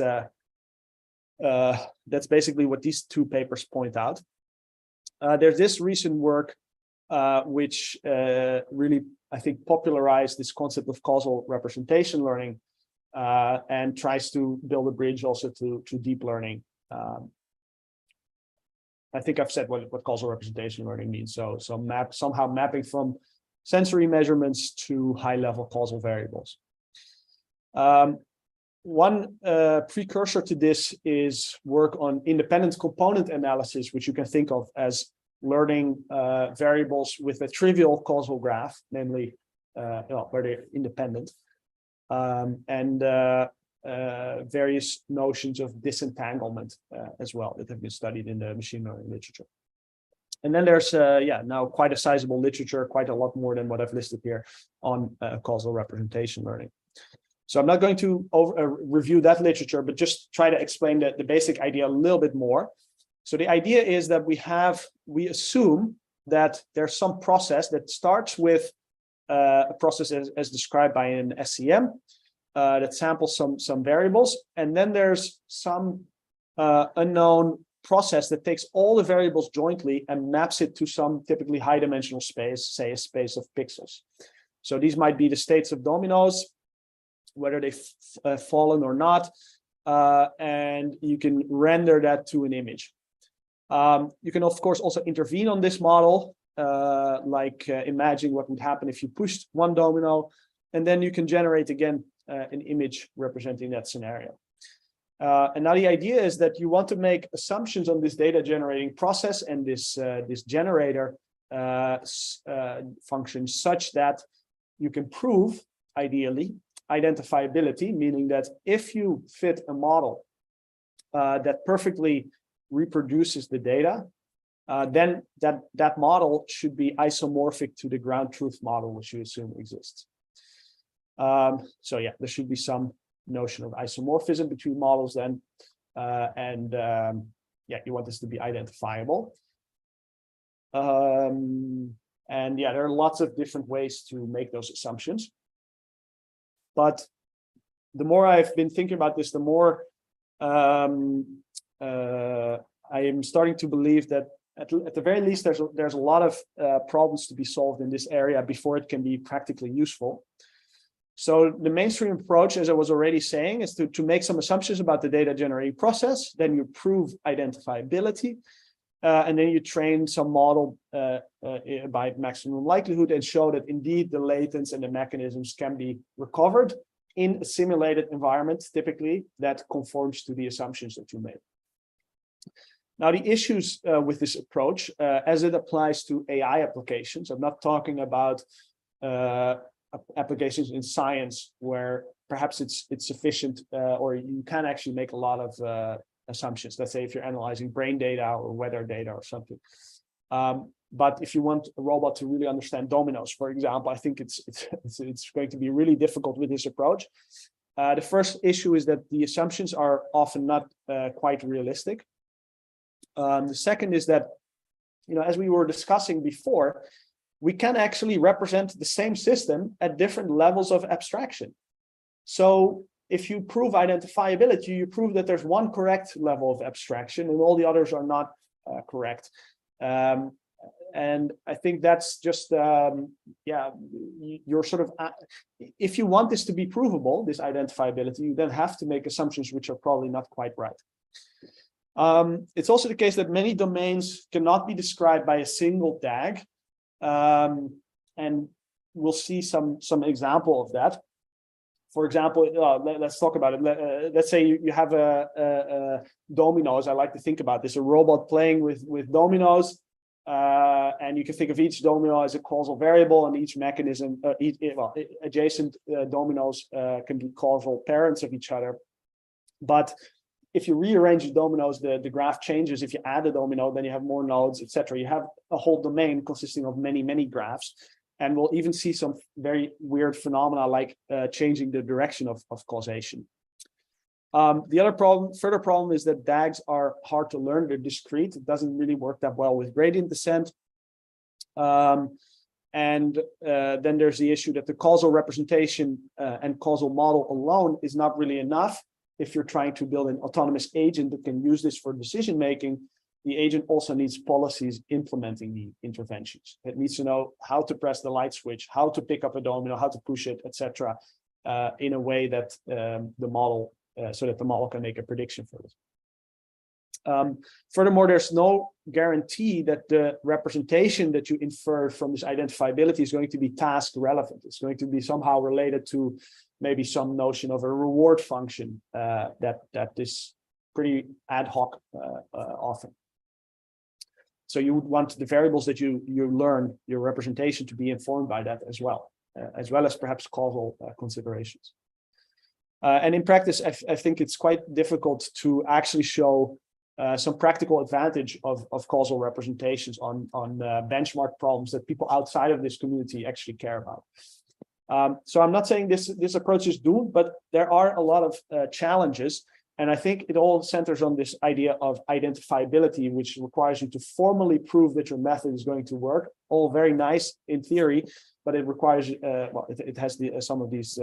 basically what these two papers point out. There's this recent work which really, I think, popularized this concept of causal representation learning and tries to build a bridge also to deep learning. I think I've said what causal representation learning means. So somehow mapping from sensory measurements to high-level causal variables. One precursor to this is work on independent component analysis, which you can think of as learning variables with a trivial causal graph, namely where they're independent, and various notions of disentanglement as well that have been studied in the machine learning literature. And then there's now quite a sizable literature, quite a lot more than what I've listed here, on causal representation learning. So I'm not going to review that literature, but just try to explain the basic idea a little bit more. So the idea is that we assume that there's some process that starts with a process as described by an SCM that samples some variables, and then there's some unknown process that takes all the variables jointly and maps it to some typically high-dimensional space, say a space of pixels. So these might be the states of dominoes, whether they've fallen or not, and you can render that to an image. You can, of course, also intervene on this model, like imagine what would happen if you pushed one domino, and then you can generate again an image representing that scenario. And now the idea is that you want to make assumptions on this data generating process and this generator function such that you can prove, ideally, identifiability, meaning that if you fit a model that perfectly reproduces the data, then that model should be isomorphic to the ground truth model, which you assume exists. So yeah, there should be some notion of isomorphism between models then, and you want this to be identifiable. And yeah, there are lots of different ways to make those assumptions. But the more I've been thinking about this, the more I am starting to believe that at the very least, there's a lot of problems to be solved in this area before it can be practically useful. So the mainstream approach, as I was already saying, is to make some assumptions about the data generating process. Then you prove identifiability, and then you train some model by maximum likelihood and show that indeed the latents and the mechanisms can be recovered in a simulated environment, typically that conforms to the assumptions that you made. Now, the issues with this approach, as it applies to AI applications, I'm not talking about applications in science where perhaps it's sufficient or you can actually make a lot of assumptions. Let's say if you're analyzing brain data or weather data or something. But if you want a robot to really understand dominoes, for example, I think it's going to be really difficult with this approach. The first issue is that the assumptions are often not quite realistic. The second is that, as we were discussing before, we can actually represent the same system at different levels of abstraction. So if you prove identifiability, you prove that there's one correct level of abstraction and all the others are not correct. And I think that's just, you're sort of, if you want this to be provable, this identifiability, you then have to make assumptions which are probably not quite right. It's also the case that many domains cannot be described by a single DAG. And we'll see some example of that. For example, let's talk about it. Let's say you have a dominoes. I like to think about this: a robot playing with dominoes, and you can think of each domino as a causal variable, and each mechanism, adjacent dominoes can be causal parents of each other. But if you rearrange the dominoes, the graph changes. If you add a domino, then you have more nodes, etc. You have a whole domain consisting of many, many graphs. And we'll even see some very weird phenomena like changing the direction of causation. The other further problem is that DAGs are hard to learn. They're discrete. It doesn't really work that well with gradient descent. And then there's the issue that the causal representation and causal model alone is not really enough. If you're trying to build an autonomous agent that can use this for decision making, the agent also needs policies implementing the interventions. It needs to know how to press the light switch, how to pick up a domino, how to push it, etc., in a way that the model, so that the model can make a prediction for it. Furthermore, there's no guarantee that the representation that you infer from this identifiability is going to be task relevant. It's going to be somehow related to maybe some notion of a reward function that is pretty ad hoc often. So you would want the variables that you learn your representation to be informed by that as well as perhaps causal considerations. And in practice, I think it's quite difficult to actually show some practical advantage of causal representations on benchmark problems that people outside of this community actually care about. So I'm not saying this approach is doomed, but there are a lot of challenges. And I think it all centers on this idea of identifiability, which requires you to formally prove that your method is going to work. All very nice in theory, but it requires, it has some of these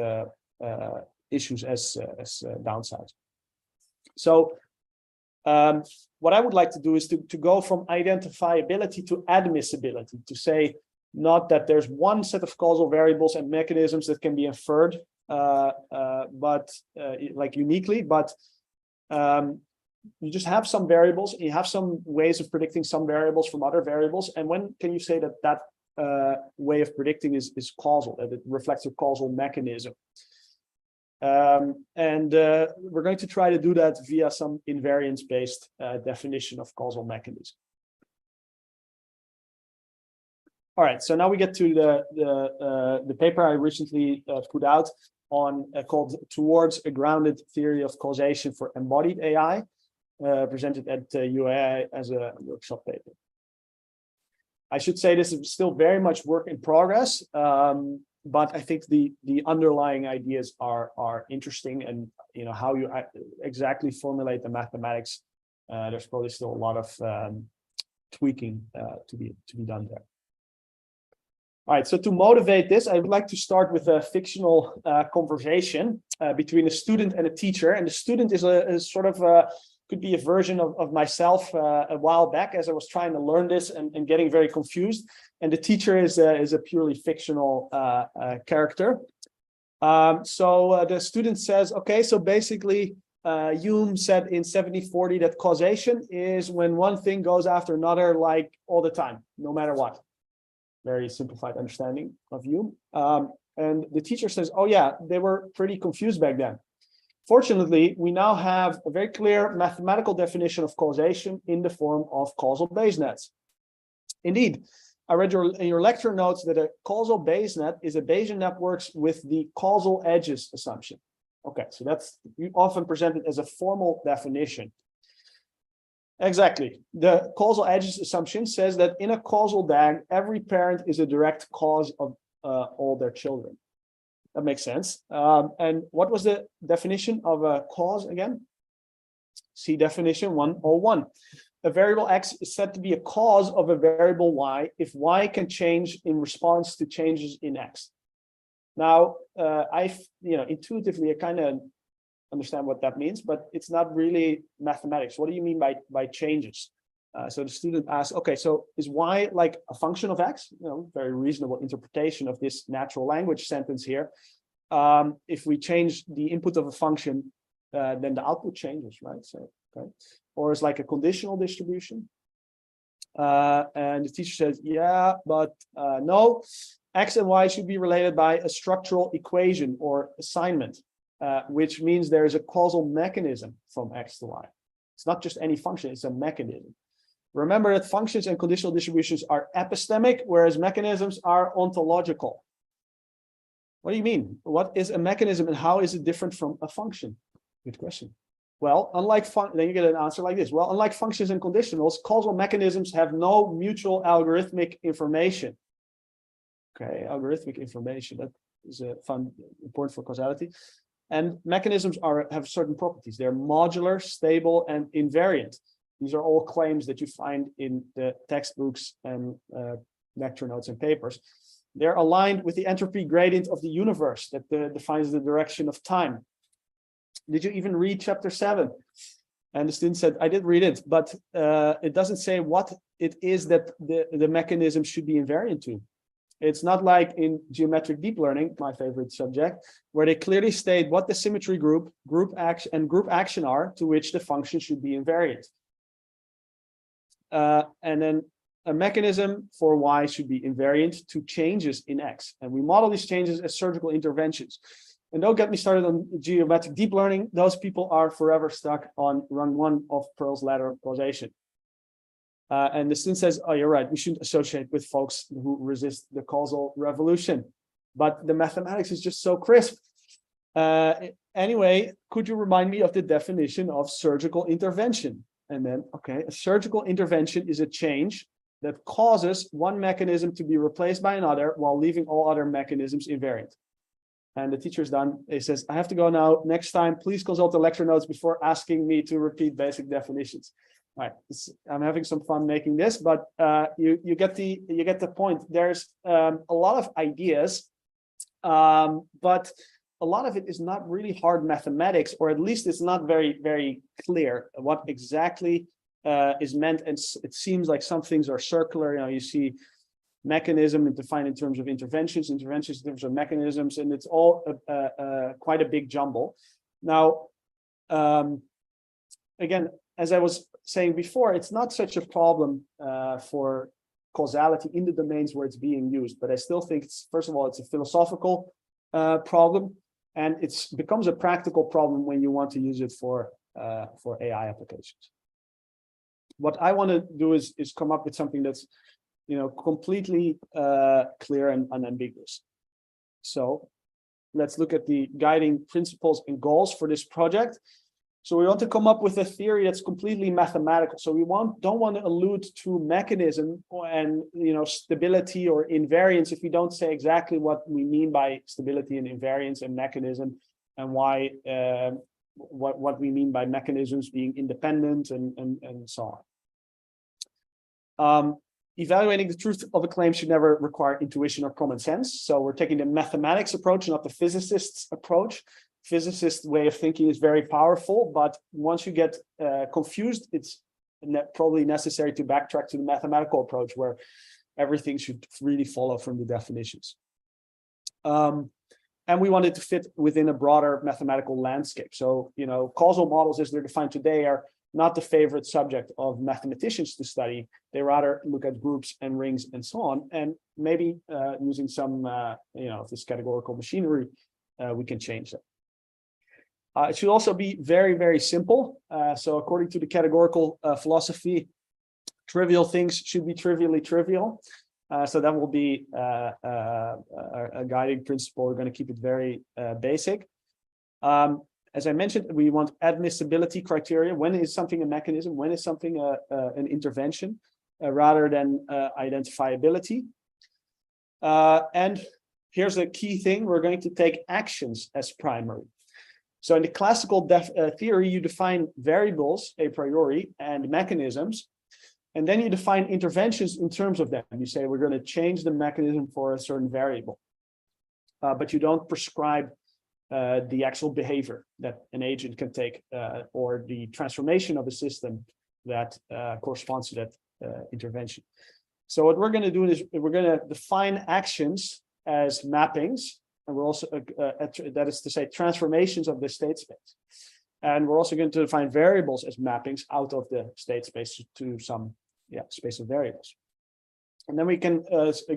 issues as downsides. So what I would like to do is to go from identifiability to admissibility, to say not that there's one set of causal variables and mechanisms that can be inferred, but like uniquely, but you just have some variables, you have some ways of predicting some variables from other variables. And when can you say that way of predicting is causal, that it reflects a causal mechanism? We're going to try to do that via some invariance-based definition of causal mechanism. All right, so now we get to the paper I recently put out on called Towards a Grounded Theory of Causation for Embodied AI, presented at UAI as a workshop paper. I should say this is still very much work in progress, but I think the underlying ideas are interesting, and how you exactly formulate the mathematics. There's probably still a lot of tweaking to be done there. All right, so to motivate this, I would like to start with a fictional conversation between a student and a teacher. And the student is sort of could be a version of myself a while back as I was trying to learn this and getting very confused. And the teacher is a purely fictional character. So the student says, okay, so basically Hume said in 7040 that causation is when one thing goes after another, like all the time, no matter what. Very simplified understanding of Hume. And the teacher says, oh yeah, they were pretty confused back then. Fortunately, we now have a very clear mathematical definition of causation in the form of causal Bayes nets. Indeed, I read in your lecture notes that a causal Bayes net is a Bayesian net works with the causal edges assumption. Okay, so that's often presented as a formal definition. Exactly. The causal edges assumption says that in a causal DAG, every parent is a direct cause of all their children. That makes sense. And what was the definition of a cause again? See definition 101. A variable x is said to be a cause of a variable y if y can change in response to changes in x. Now, intuitively, I kind of understand what that means, but it's not really mathematics. What do you mean by changes? So the student asks, okay, so is y like a function of x? Very reasonable interpretation of this natural language sentence here. If we change the input of a function, then the output changes, right? So, okay. Or it's like a conditional distribution. And the teacher says, yeah, but no, x and y should be related by a structural equation or assignment, which means there is a causal mechanism from x to y. It's not just any function, it's a mechanism. Remember that functions and conditional distributions are epistemic, whereas mechanisms are ontological. What do you mean? What is a mechanism and how is it different from a function? Good question. Well, then you get an answer like this. Well, unlike functions and conditionals, causal mechanisms have no mutual algorithmic information. Okay, algorithmic information, that is important for causality. And mechanisms have certain properties. They're modular, stable, and invariant. These are all claims that you find in the textbooks and lecture notes and papers. They're aligned with the entropy gradient of the universe that defines the direction of time. Did you even read chapter 7? And the student said, I did read it, but it doesn't say what it is that the mechanism should be invariant to. It's not like in geometric deep learning, my favorite subject, where they clearly state what the symmetry group action are to which the function should be invariant. And then a mechanism for y should be invariant to changes in x. And we model these changes as surgical interventions. And don't get me started on geometric deep learning. Those people are forever stuck on run 1 of Pearl's ladder of causation. And the student says, oh, you're right. We shouldn't associate with folks who resist the causal revolution. But the mathematics is just so crisp. Anyway, could you remind me of the definition of surgical intervention? And then, okay, a surgical intervention is a change that causes one mechanism to be replaced by another while leaving all other mechanisms invariant. And the teacher's done. He says, I have to go now. Next time, please consult the lecture notes before asking me to repeat basic definitions. All right, I'm having some fun making this, but you get the point. There's a lot of ideas, but a lot of it is not really hard mathematics, or at least it's not very, very clear what exactly is meant. And it seems like some things are circular. You see mechanism defined in terms of interventions in terms of mechanisms, and it's all quite a big jumble. Now, again, as I was saying before, it's not such a problem for causality in the domains where it's being used, but I still think first of all, it's a philosophical problem, and it becomes a practical problem when you want to use it for AI applications. What I want to do is come up with something that's completely clear and unambiguous. So let's look at the guiding principles and goals for this project. So we want to come up with a theory that's completely mathematical. So we don't want to allude to mechanism and stability or invariance if we don't say exactly what we mean by stability and invariance and mechanism, and why what we mean by mechanisms being independent and so on. Evaluating the truth of a claim should never require intuition or common sense. So we're taking the mathematics approach, not the physicist's approach. physicist way of thinking is very powerful, but once you get confused, it's probably necessary to backtrack to the mathematical approach where everything should really follow from the definitions. And we wanted to fit within a broader mathematical landscape. So, causal models as they're defined today are not the favorite subject of mathematicians to study. They rather look at groups and rings and so on. And maybe using some, this categorical machinery, we can change that. It should also be very, very simple. So according to the categorical philosophy, trivial things should be trivially trivial. So that will be a guiding principle. We're going to keep it very basic. As I mentioned, we want admissibility criteria. When is something a mechanism? When is something an intervention? Rather than identifiability. And here's a key thing. We're going to take actions as primary. So in the classical theory, you define variables a priori and mechanisms. And then you define interventions in terms of them. You say we're going to change the mechanism for a certain variable. But you don't prescribe the actual behavior that an agent can take or the transformation of a system that corresponds to that intervention. So what we're going to do is we're going to define actions as mappings, and we're also, that is to say, transformations of the state space. And we're also going to define variables as mappings out of the state space to some space of variables. And then we can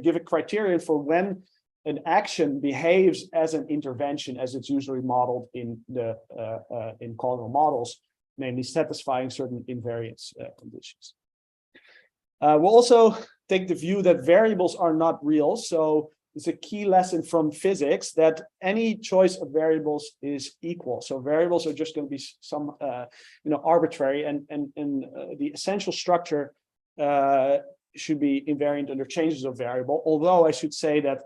give a criterion for when an action behaves as an intervention, as it's usually modeled in the in causal models, namely satisfying certain invariance conditions. We'll also take the view that variables are not real. So it's a key lesson from physics that any choice of variables is equal. So variables are just going to be some arbitrary, and the essential structure should be invariant under changes of variable. Although I should say that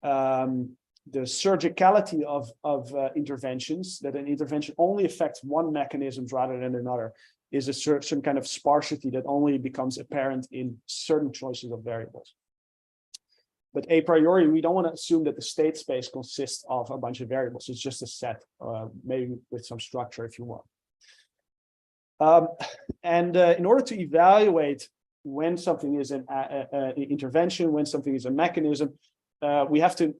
the surgicality of interventions, that an intervention only affects one mechanism rather than another, is a certain kind of sparsity that only becomes apparent in certain choices of variables. But a priori, we don't want to assume that the state space consists of a bunch of variables. It's just a set, maybe with some structure if you want. In order to evaluate when something is an intervention, when something is a mechanism, we have to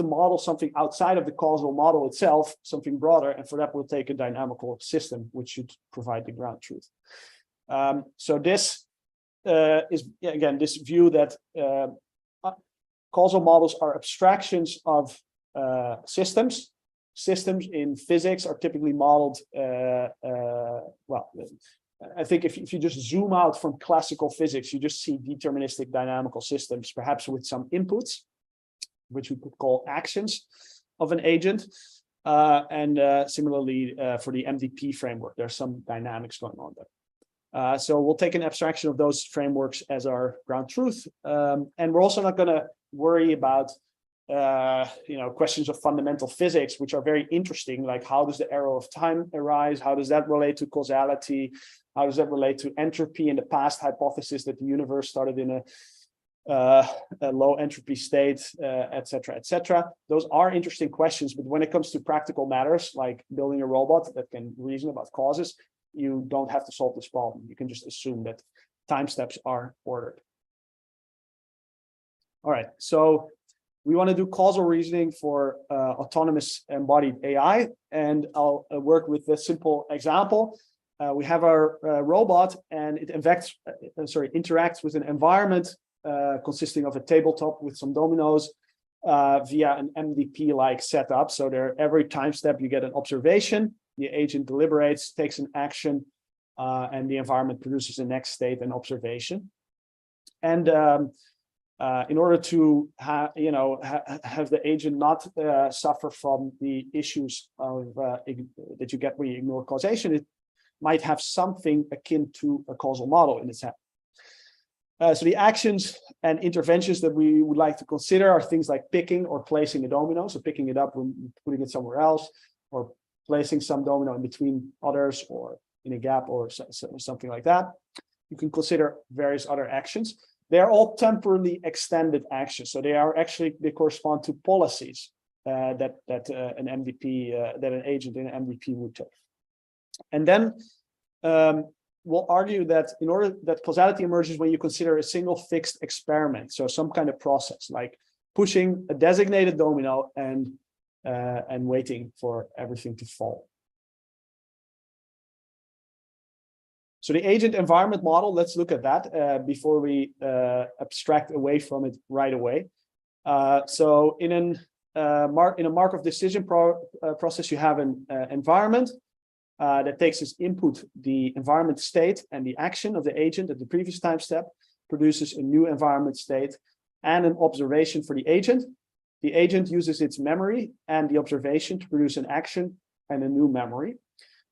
model something outside of the causal model itself, something broader, and for that we'll take a dynamical system, which should provide the ground truth. So this is, again, this view that causal models are abstractions of systems. Systems in physics are typically modeled, I think if you just zoom out from classical physics, you just see deterministic dynamical systems, perhaps with some inputs, which we could call actions of an agent. And similarly, for the MDP framework, there's some dynamics going on there. So we'll take an abstraction of those frameworks as our ground truth. And we're also not going to worry about questions of fundamental physics, which are very interesting, like how does the arrow of time arise? How does that relate to causality? How does that relate to entropy and the past hypothesis that the universe started in a low entropy state, et cetera, et cetera. Those are interesting questions, but when it comes to practical matters, like building a robot that can reason about causes, you don't have to solve this problem. You can just assume that time steps are ordered. All right, so we want to do causal reasoning for autonomous embodied AI, and I'll work with a simple example. We have our robot, and it interacts with an environment consisting of a tabletop with some dominoes via an MDP-like setup. So there, every time step you get an observation, the agent deliberates, takes an action, and the environment produces a next state, an observation. And in order to have the agent not suffer from the issues of that you get when you ignore causation, it might have something akin to a causal model in its head. So the actions and interventions that we would like to consider are things like picking or placing a domino, so picking it up and putting it somewhere else, or placing some domino in between others or in a gap or something like that. You can consider various other actions. They are all temporally extended actions. So they correspond to policies. that an MDP, that an agent in an MDP would take. And then we'll argue that in order that causality emerges when you consider a single fixed experiment, so some kind of process like pushing a designated domino and waiting for everything to fall. So the agent environment model, let's look at that before we abstract away from it right away. So in a Markov decision process, you have an environment that takes as input the environment state and the action of the agent at the previous time step, produces a new environment state and an observation for the agent. The agent uses its memory and the observation to produce an action and a new memory.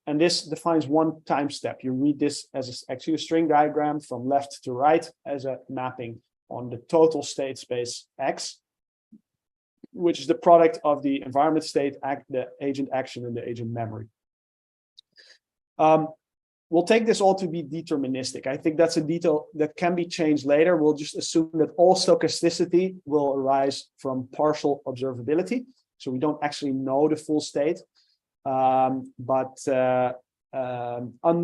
And this defines one time step. You read this as actually a string diagram from left to right as a mapping on the total state space X, which is the product of the environment state, the agent action, and the agent memory. We'll take this all to be deterministic. I think that's a detail that can be changed later. We'll just assume that all stochasticity will arise from partial observability. So we don't actually know the full state, but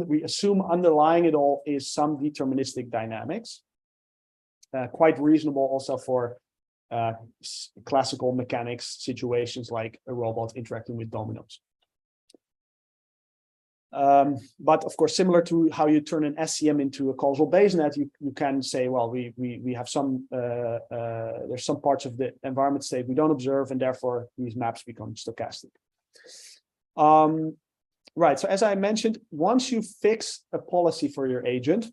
we assume underlying it all is some deterministic dynamics. Quite reasonable also for classical mechanics situations like a robot interacting with dominoes. But of course, similar to how you turn an SCM into a causal Bayes net, you can say, well, we have some there's some parts of the environment state we don't observe, and therefore these maps become stochastic. Right. So as I mentioned, once you fix a policy for your agent,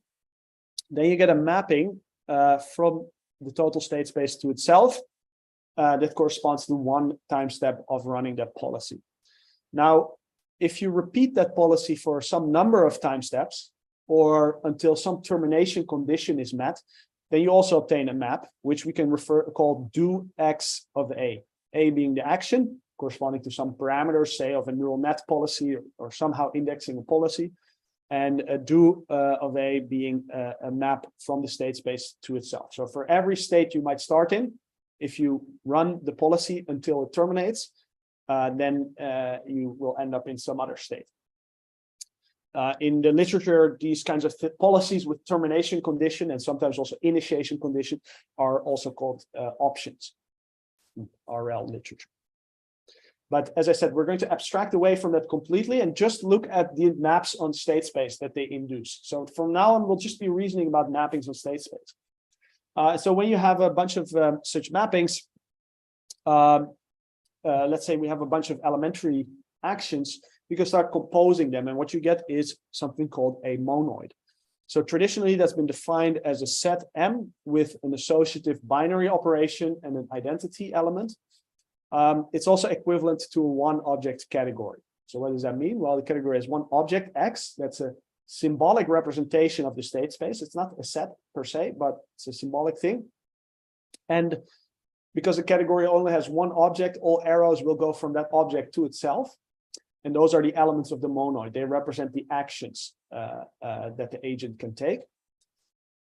then you get a mapping from the total state space to itself that corresponds to one time step of running that policy. Now, if you repeat that policy for some number of time steps or until some termination condition is met, then you also obtain a map, which we can call do X of A being the action corresponding to some parameters, say of a neural net policy or somehow indexing a policy, and a do of A being a map from the state space to itself. So for every state you might start in, if you run the policy until it terminates, then you will end up in some other state. In the literature, these kinds of policies with termination condition and sometimes also initiation condition are also called options, RL literature. But as I said, we're going to abstract away from that completely and just look at the maps on state space that they induce. So from now on, we'll just be reasoning about mappings on state space. So when you have a bunch of such mappings, let's say we have a bunch of elementary actions, you can start composing them. And what you get is something called a monoid. So traditionally, that's been defined as a set M with an associative binary operation and an identity element. It's also equivalent to a one object category. So what does that mean? Well, the category has one object X. That's a symbolic representation of the state space. It's not a set per se, but it's a symbolic thing. And because the category only has one object, all arrows will go from that object to itself. And those are the elements of the monoid. They represent the actions that the agent can take.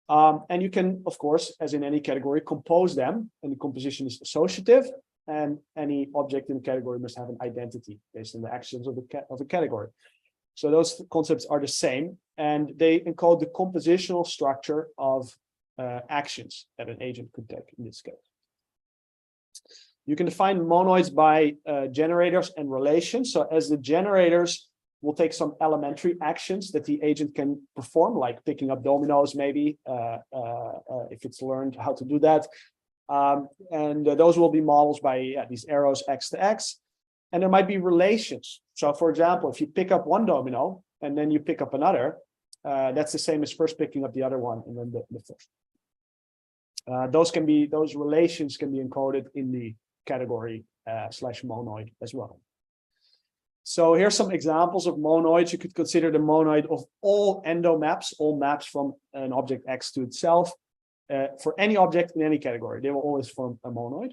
And you can, of course, as in any category, compose them. And the composition is associative. And any object in the category must have an identity based on the actions of the category. So those concepts are the same. And they encode the compositional structure of actions that an agent could take in this case. You can define monoids by generators and relations. So as the generators will take some elementary actions that the agent can perform, like picking up dominoes, maybe, if it's learned how to do that. And those will be models by these arrows X to X. And there might be relations. So for example, if you pick up one domino and then you pick up another, that's the same as first picking up the other one and then the first. Those relations can be encoded in the category / monoid as well. So here's some examples of monoids. You could consider the monoid of all endo maps, all maps from an object X to itself. For any object in any category, they will always form a monoid.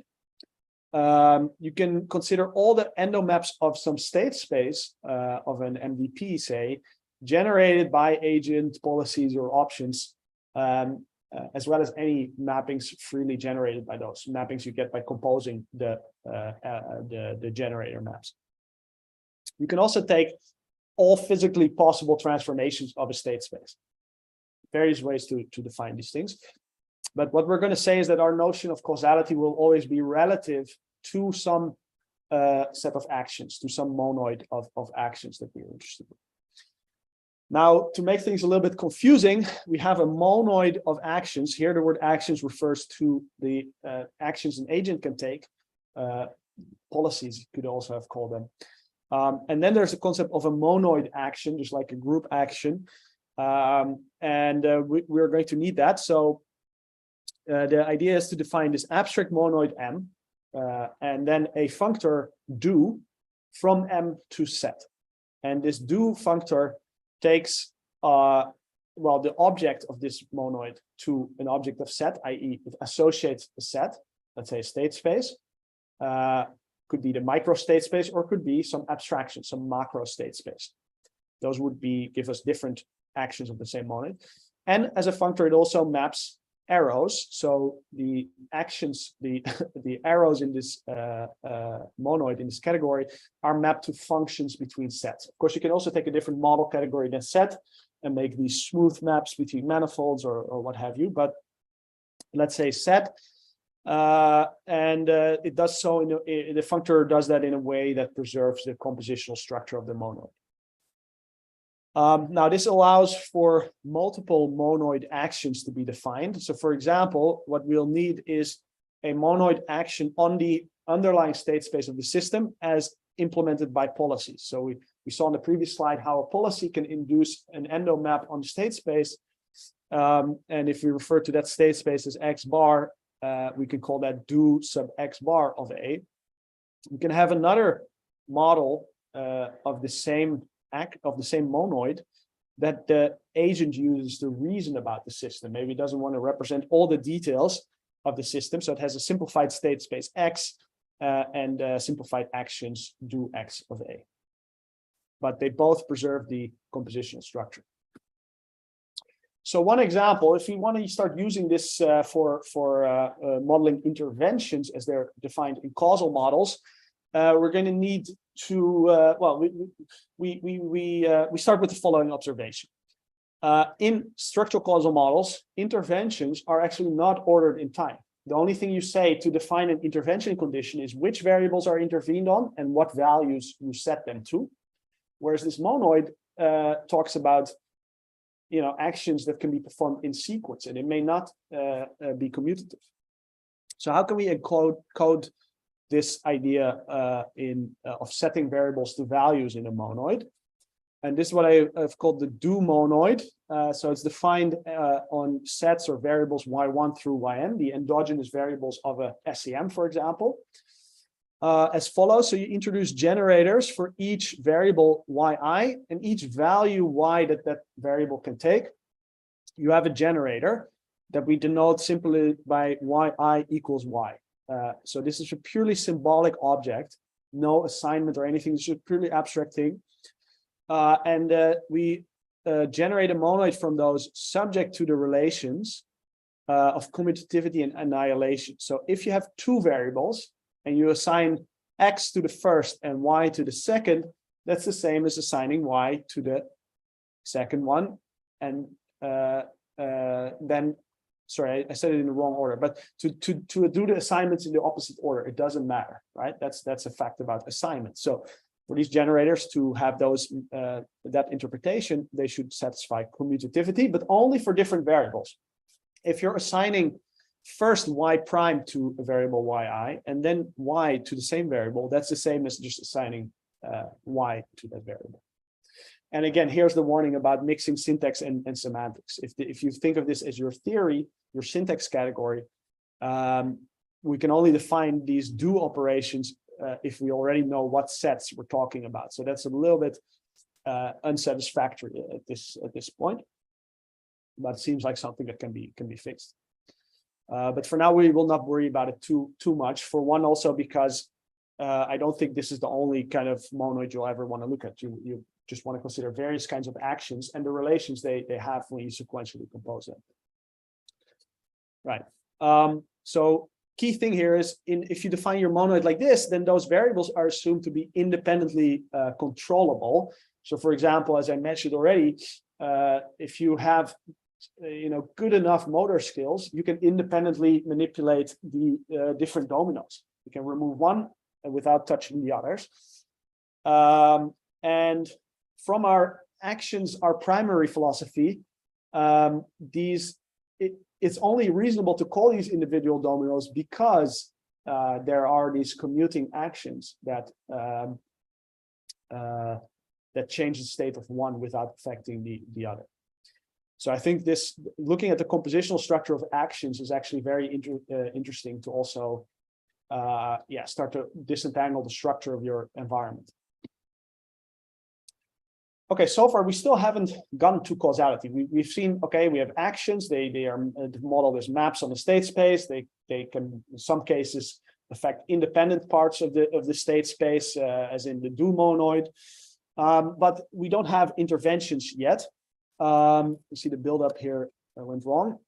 You can consider all the endo maps of some state space of an MDP, say, generated by agent policies or options as well as any mappings freely generated by those mappings you get by composing the generator maps. You can also take all physically possible transformations of a state space. Various ways to define these things. But what we're going to say is that our notion of causality will always be relative to some set of actions, to some monoid of actions that we're interested in. Now, to make things a little bit confusing, we have a monoid of actions. Here, the word actions refers to the actions an agent can take. Policies, you could also have called them. And then there's the concept of a monoid action, just like a group action. We're going to need that. So the idea is to define this abstract monoid M, and then a functor do from M to set. And this do functor takes the object of this monoid to an object of set, i.e. it associates a set, let's say a state space, could be the micro state space, or could be some abstraction, some macro state space. Those would give us different actions of the same monoid. And as a functor, it also maps arrows. So the actions, the arrows in this monoid, in this category, are mapped to functions between sets. Of course, you can also take a different model category than set and make these smooth maps between manifolds or what have you. But let's say set, it does so, the functor does that in a way that preserves the compositional structure of the monoid. Now, this allows for multiple monoid actions to be defined. So, for example, what we'll need is a monoid action on the underlying state space of the system as implemented by policies. So we saw on the previous slide how a policy can induce an endo map on the state space. And if we refer to that state space as X bar, we can call that do sub X bar of A. We can have another model of the same monoid that the agent uses to reason about the system. Maybe it doesn't want to represent all the details of the system, so it has a simplified state space X and simplified actions do X of A. But they both preserve the compositional structure. So one example, if we want to start using this for modeling interventions as they're defined in causal models, we're going to need to, we start with the following observation. In structural causal models, interventions are actually not ordered in time. The only thing you say to define an intervention condition is which variables are intervened on and what values you set them to. Whereas this monoid talks about actions that can be performed in sequence, and it may not be commutative. So how can we code this idea of setting variables to values in a monoid? And this is what I've called the do monoid. So it's defined on sets or variables y1 through yn, the endogenous variables of a SEM, for example, as follows. So you introduce generators for each variable yi and each value y that variable can take. You have a generator that we denote simply by yi equals y. So this is a purely symbolic object, no assignment or anything. It's just purely abstract thing. We generate a monoid from those subject to the relations of commutativity and annihilation. So if you have two variables and you assign x to the first and y to the second, that's the same as assigning y to the second one. And then, sorry, I said it in the wrong order, but to do the assignments in the opposite order, it doesn't matter, right? That's a fact about assignments. So for these generators to have that interpretation, they should satisfy commutativity, but only for different variables. If you're assigning first y prime to a variable yi and then y to the same variable, that's the same as just assigning y to that variable. And again, here's the warning about mixing syntax and semantics. If you think of this as your theory, your syntax category, we can only define these do operations if we already know what sets we're talking about. So that's a little bit unsatisfactory at this point, but it seems like something that can be fixed. But for now, we will not worry about it too much. For one, also because I don't think this is the only kind of monoid you'll ever want to look at. You just want to consider various kinds of actions and the relations they have when you sequentially compose them. Right. So key thing here is if you define your monoid like this, then those variables are assumed to be independently controllable. So for example, as I mentioned already, if you have good enough motor skills, you can independently manipulate the different dominoes. You can remove one without touching the others. And from our actions, our primary philosophy, it's only reasonable to call these individual dominoes because there are these commuting actions that change the state of one without affecting the other. So I think looking at the compositional structure of actions is actually very interesting to also start to disentangle the structure of your environment. Okay, so far we still haven't gone to causality. We've seen, okay, we have actions. They are modeled as maps on the state space. They can, in some cases, affect independent parts of the state space, as in the do monoid. But we don't have interventions yet. You see the buildup here went wrong.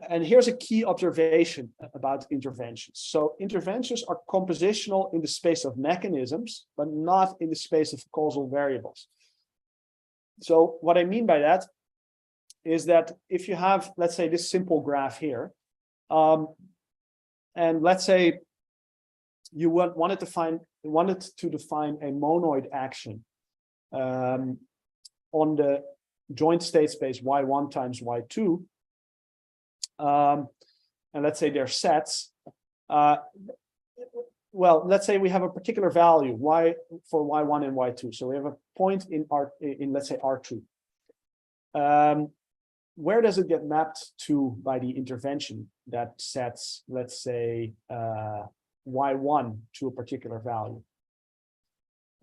And here's a key observation about interventions. So interventions are compositional in the space of mechanisms, but not in the space of causal variables. So what I mean by that is that if you have, let's say, this simple graph here, and let's say you wanted to define a monoid action on the joint state space y1 times y2, and let's say they're sets. Well, let's say we have a particular value y for y1 and y2. So we have a point in let's say R2. Where does it get mapped to by the intervention that sets, let's say, y1 to a particular value?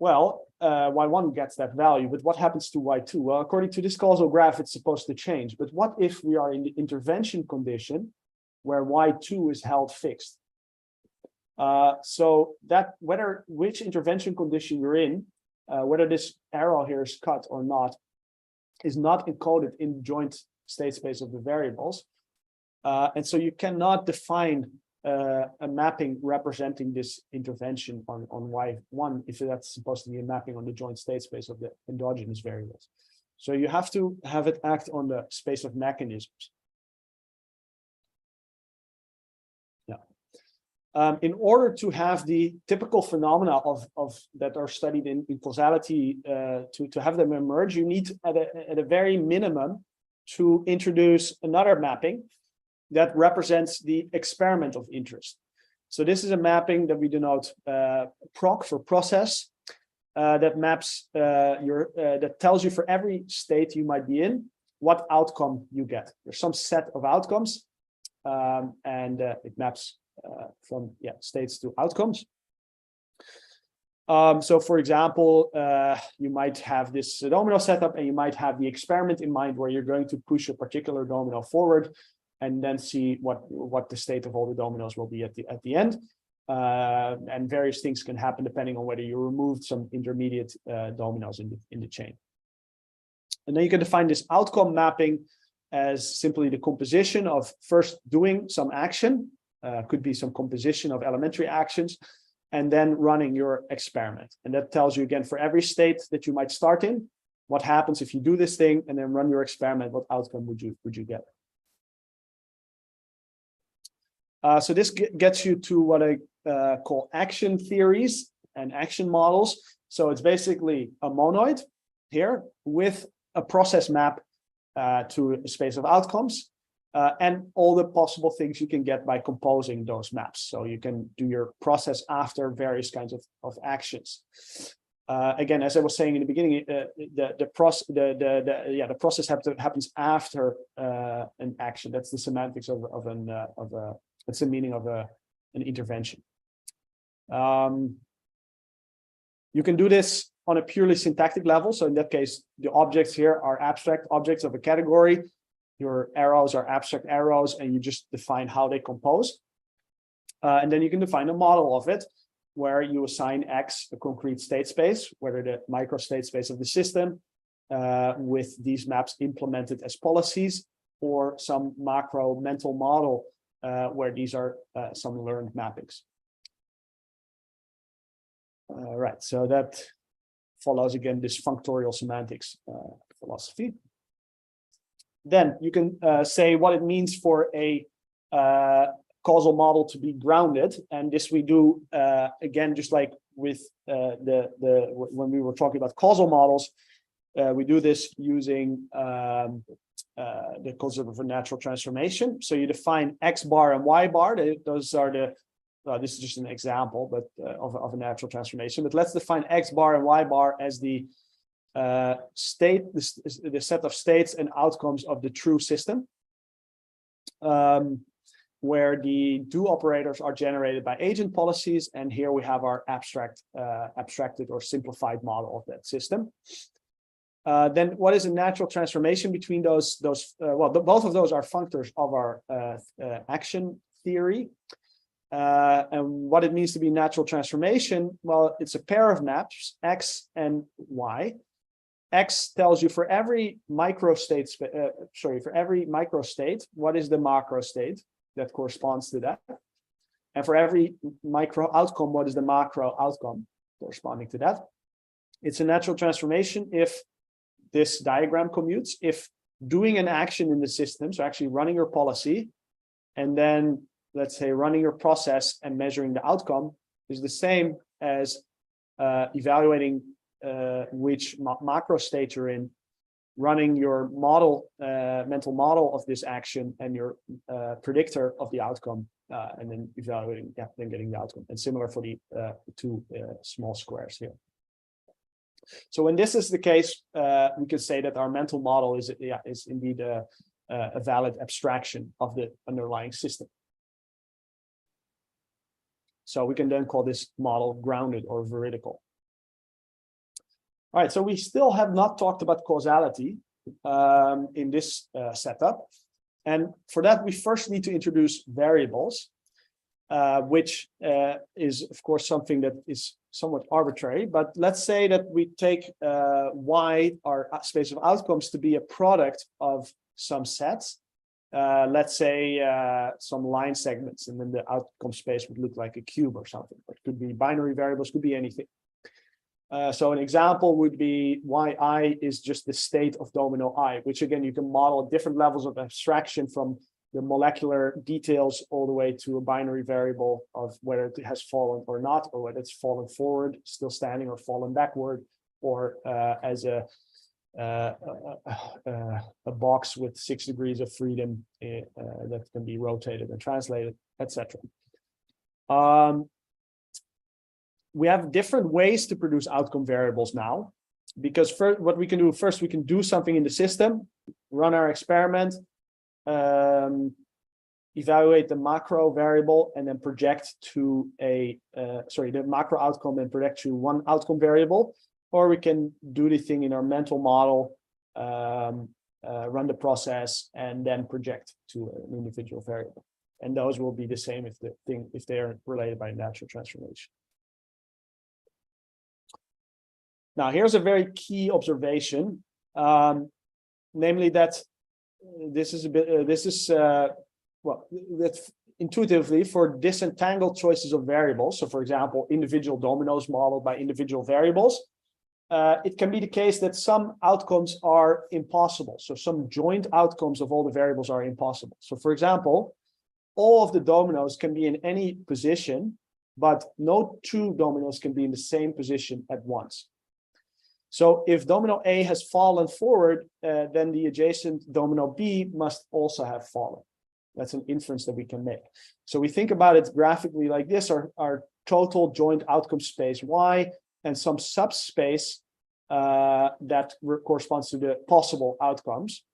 Well, y1 gets that value, but what happens to y2? Well, according to this causal graph, it's supposed to change. But what if we are in the intervention condition where y2 is held fixed? So that which intervention condition you're in, whether this arrow here is cut or not, is not encoded in the joint state space of the variables. And so you cannot define a mapping representing this intervention on y1 if that's supposed to be a mapping on the joint state space of the endogenous variables. So you have to have it act on the space of mechanisms. In order to have the typical phenomena of that are studied in causality to have them emerge, you need at a very minimum to introduce another mapping that represents the experiment of interest. So this is a mapping that we denote proc for process, that maps that tells you for every state you might be in what outcome you get. There's some set of outcomes, and it maps from states to outcomes. So for example, you might have this domino setup, and you might have the experiment in mind where you're going to push a particular domino forward and then see what the state of all the dominoes will be at the end. And various things can happen depending on whether you removed some intermediate dominoes in the chain. And then you can define this outcome mapping as simply the composition of first doing some action, could be some composition of elementary actions, and then running your experiment. And that tells you, again, for every state that you might start in, what happens if you do this thing and then run your experiment, what outcome would you get? So this gets you to what I call action theories and action models. So it's basically a monoid here with a process map to a space of outcomes, and all the possible things you can get by composing those maps. So you can do your process after various kinds of actions. Again, as I was saying in the beginning, the process happens after an action. That's the semantics that's the meaning of an intervention. You can do this on a purely syntactic level. So in that case, the objects here are abstract objects of a category. Your arrows are abstract arrows, and you just define how they compose. And then you can define a model of it, where you assign X a concrete state space, whether the micro state space of the system, with these maps implemented as policies. or some macro mental model where these are some learned mappings. Right, so that follows again this functorial semantics philosophy. Then you can say what it means for a causal model to be grounded, and this we do again just like with when we were talking about causal models. We do this using the concept of a natural transformation. So you define X bar and Y bar. Those are the this is just an example, but of a natural transformation. But let's define X bar and Y bar as the state, the set of states and outcomes of the true system, where the do operators are generated by agent policies, and here we have our abstracted or simplified model of that system. Then what is a natural transformation between those? Well, both of those are functors of our action theory. And what it means to be natural transformation, well, it's a pair of maps, X and Y. X tells you for every microstate, for every microstate, what is the macro state that corresponds to that? And for every micro outcome, what is the macro outcome corresponding to that? It's a natural transformation if this diagram commutes, if doing an action in the system, so actually running your policy, and then let's say running your process and measuring the outcome is the same as evaluating which macro state you're in, running your model, mental model of this action and your predictor of the outcome, and then evaluating, then getting the outcome. And similar for the two small squares here. So when this is the case, we could say that our mental model is indeed a valid abstraction of the underlying system. So we can then call this model grounded or veridical. All right, so we still have not talked about causality in this setup. And for that, we first need to introduce variables, which is, of course, something that is somewhat arbitrary. But let's say that we take Y, our space of outcomes, to be a product of some sets. Let's say some line segments, and then the outcome space would look like a cube or something. It could be binary variables, could be anything. So an example would be yi is just the state of domino I, which again, you can model at different levels of abstraction from the molecular details all the way to a binary variable of whether it has fallen or not, or whether it's fallen forward, still standing, or fallen backward, or as a box with 6 degrees of freedom that can be rotated and translated, etc. We have different ways to produce outcome variables now, because first, what we can do first, we can do something in the system, run our experiment, evaluate the macro variable, and then project to the macro outcome and project to one outcome variable. Or we can do the thing in our mental model, run the process, and then project to an individual variable. And those will be the same if they are related by natural transformation. Now, here's a very key observation, namely that this is that's intuitively for disentangled choices of variables. So, for example, individual dominoes modeled by individual variables. It can be the case that some outcomes are impossible. So some joint outcomes of all the variables are impossible. So for example, all of the dominoes can be in any position, but no two dominoes can be in the same position at once. So if domino A has fallen forward, then the adjacent domino B must also have fallen. That's an inference that we can make. So we think about it graphically like this: our total joint outcome space Y, and some subspace that corresponds to the possible outcomes.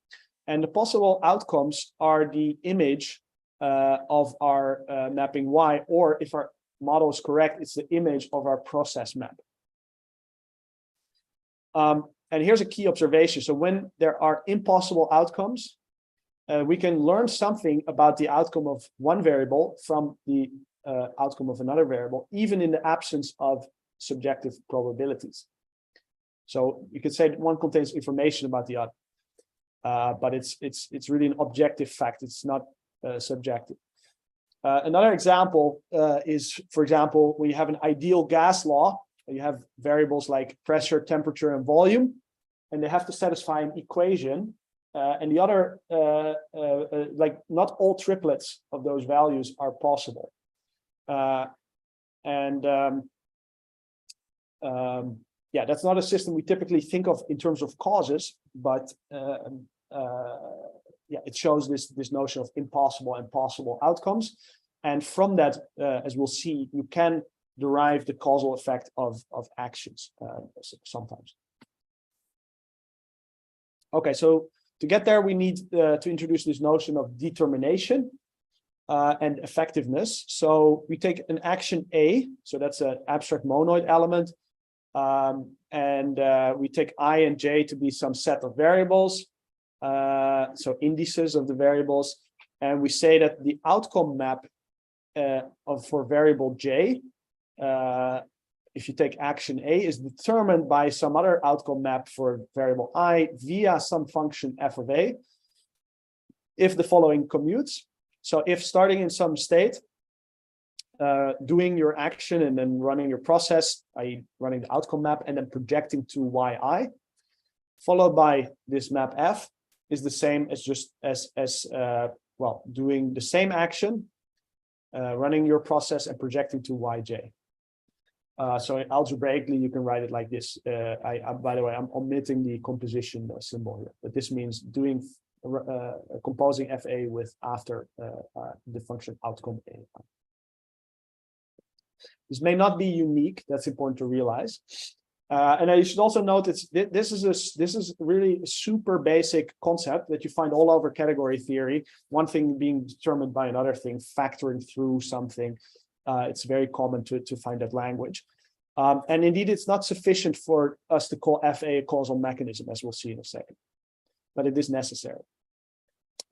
And the possible outcomes are the image of our mapping Y, or if our model is correct, it's the image of our process map. And here's a key observation. So when there are impossible outcomes, we can learn something about the outcome of one variable from the outcome of another variable, even in the absence of subjective probabilities. So you could say that one contains information about the other. but it's really an objective fact. It's not subjective. Another example is, for example, when you have an ideal gas law, you have variables like pressure, temperature, and volume, and they have to satisfy an equation. And the other, like not all triplets of those values are possible. Yeah, that's not a system we typically think of in terms of causes, but yeah, it shows this notion of impossible and possible outcomes. And from that, as we'll see, you can derive the causal effect of actions sometimes. Okay, so to get there, we need to introduce this notion of determination and effectiveness. So we take an action A, so that's an abstract monoid element, and we take I and J to be some set of variables, so indices of the variables, and we say that the outcome map for variable J, if you take action A, is determined by some other outcome map for variable I via some function f of A, if the following commutes. So if starting in some state, doing your action and then running your process, i.e. running the outcome map and then projecting to yi, followed by this map f, is the same as just well, doing the same action, running your process and projecting to yj. So algebraically, you can write it like this. By the way, I'm omitting the composition symbol here, but this means doing composing fa with after the function outcome a. This may not be unique. That's important to realize. And you should also note this is really a super basic concept that you find all over category theory. One thing being determined by another thing, factoring through something. It's very common to find that language. And indeed, it's not sufficient for us to call FA a causal mechanism, as we'll see in a second, but it is necessary.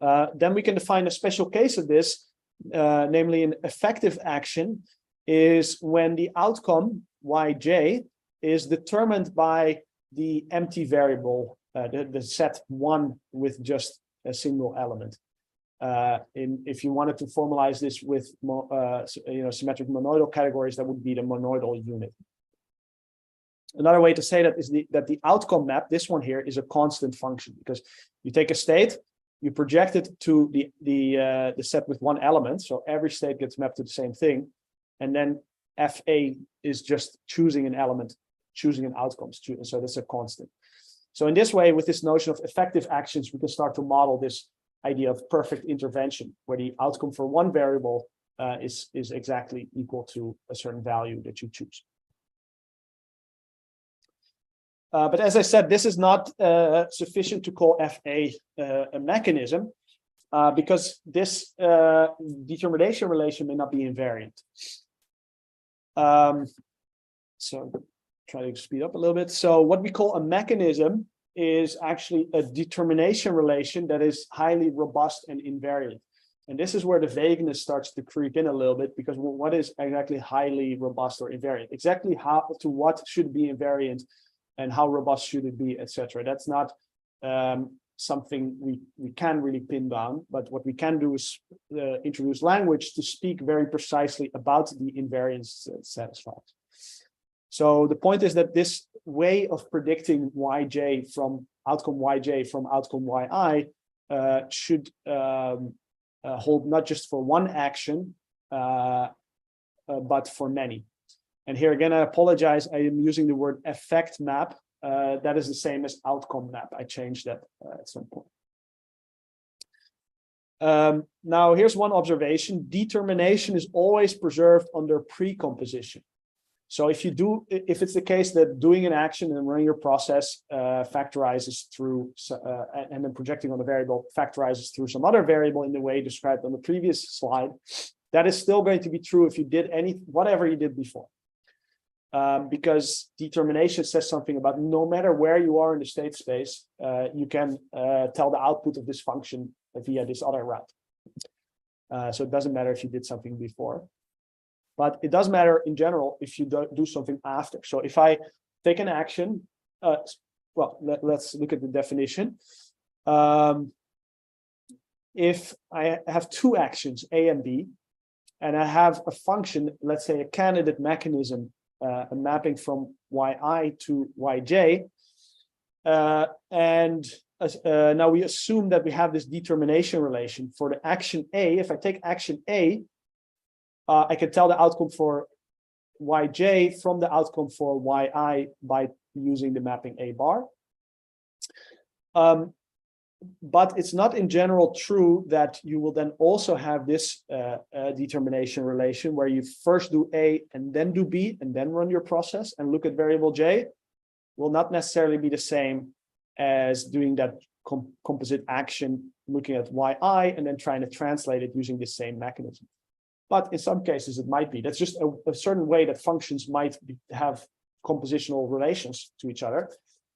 Then we can define a special case of this, namely an effective action is when the outcome, yj, is determined by the empty variable, the set 1 with just a single element. If you wanted to formalize this with symmetric monoidal categories, that would be the monoidal unit. Another way to say that is that the outcome map, this one here, is a constant function, because you take a state, you project it to the set with one element, so every state gets mapped to the same thing, and then FA is just choosing an element, choosing an outcome, so that's a constant. So in this way, with this notion of effective actions, we can start to model this idea of perfect intervention, where the outcome for one variable is exactly equal to a certain value that you choose. But as I said, this is not sufficient to call FA a mechanism, because this determination relation may not be invariant. So try to speed up a little bit. So what we call a mechanism is actually a determination relation that is highly robust and invariant. And this is where the vagueness starts to creep in a little bit, because what is exactly highly robust or invariant? Exactly how to what should be invariant and how robust should it be, etc. That's not something we can really pin down, but what we can do is introduce language to speak very precisely about the invariance it satisfies. So the point is that this way of predicting yj from outcome yi should hold not just for one action, but for many. And here again, I apologize, I am using the word effect map. That is the same as outcome map. I changed that at some point. Now, here's one observation. Determination is always preserved under precomposition. So if it's the case that doing an action and running your process factorizes through, and then projecting on the variable factorizes through some other variable in the way described on the previous slide, that is still going to be true if you did whatever you did before. Because determination says something about no matter where you are in the state space, you can tell the output of this function via this other route. So it doesn't matter if you did something before. But it does matter in general if you do something after. So if I take an action, well, let's look at the definition. If I have two actions, A and B, and I have a function, let's say a candidate mechanism, a mapping from yi to yj, and now we assume that we have this determination relation for the action A. If I take action A, I can tell the outcome for yj from the outcome for yi by using the mapping A bar. But it's not in general true that you will then also have this determination relation where you first do A and then do B and then run your process and look at variable J. Will not necessarily be the same as doing that composite action, looking at yi and then trying to translate it using the same mechanism. But in some cases it might be. That's just a certain way that functions might have compositional relations to each other.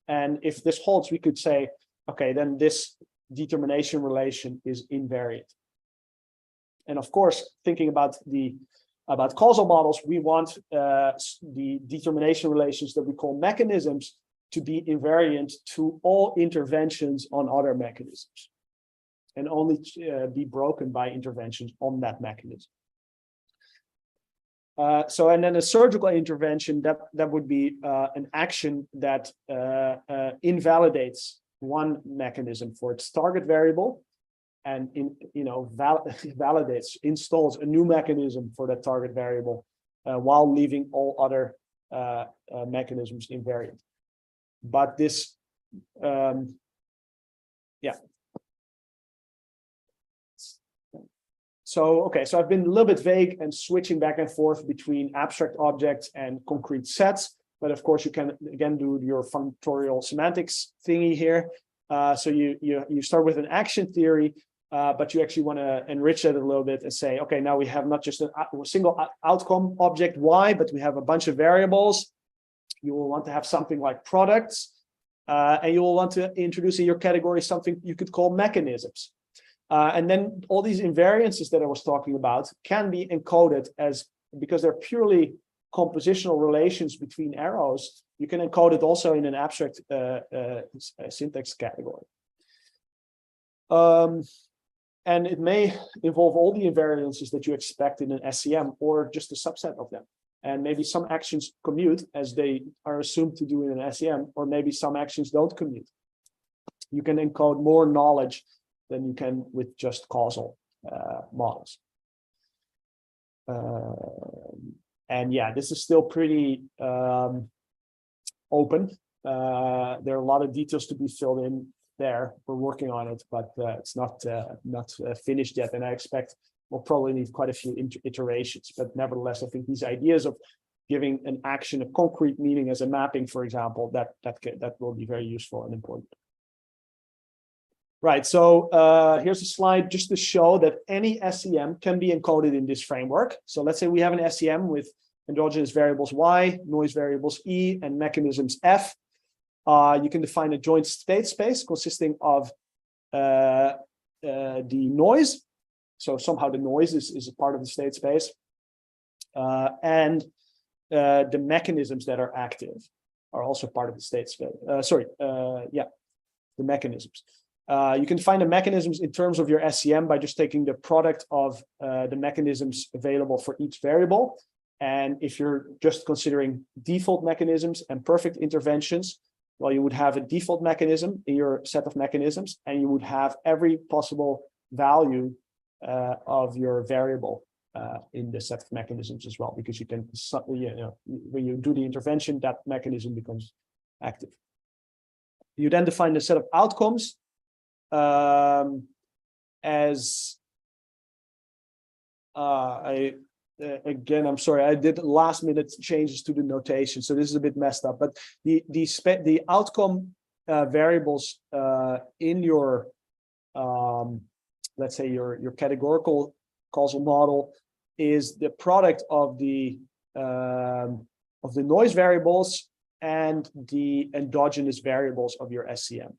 And if this holds, we could say, okay, then this determination relation is invariant. And of course, thinking about causal models, we want the determination relations that we call mechanisms to be invariant to all interventions on other mechanisms, and only be broken by interventions on that mechanism. And then a surgical intervention that would be an action that invalidates one mechanism for its target variable, and validates, installs a new mechanism for that target variable, while leaving all other mechanisms invariant. But this, So I've been a little bit vague and switching back and forth between abstract objects and concrete sets. But of course, you can again do your functorial semantics thingy here. So you start with an action theory, but you actually want to enrich it a little bit and say, okay, now we have not just a single outcome object Y, but we have a bunch of variables. You will want to have something like products, and you will want to introduce in your category something you could call mechanisms. And then all these invariances that I was talking about can be encoded as, because they're purely compositional relations between arrows, you can encode it also in an abstract syntax category. And it may involve all the invariances that you expect in an SEM, or just a subset of them. And maybe some actions commute as they are assumed to do in an SEM, or maybe some actions don't commute. You can encode more knowledge than you can with just causal models. And yeah, this is still pretty open. There are a lot of details to be filled in there. We're working on it, but it's not finished yet. And I expect we'll probably need quite a few iterations. But nevertheless, I think these ideas of giving an action a concrete meaning as a mapping, for example, that will be very useful and important. Right, so here's a slide just to show that any SEM can be encoded in this framework. So let's say we have an SEM with endogenous variables Y, noise variables E, and mechanisms F. You can define a joint state space consisting of the noise. So somehow the noise is a part of the state space. And the mechanisms that are active are also part of the state space. The mechanisms. You can find the mechanisms in terms of your SEM by just taking the product of the mechanisms available for each variable. And if you're just considering default mechanisms and perfect interventions, well, you would have a default mechanism in your set of mechanisms, and you would have every possible value of your variable in the set of mechanisms as well, because you can, when you do the intervention, that mechanism becomes active. You then define the set of outcomes as again, I'm sorry, I did last minute changes to the notation, so this is a bit messed up. But the outcome variables in your let's say your categorical causal model is the product of the noise variables and the endogenous variables of your SEM.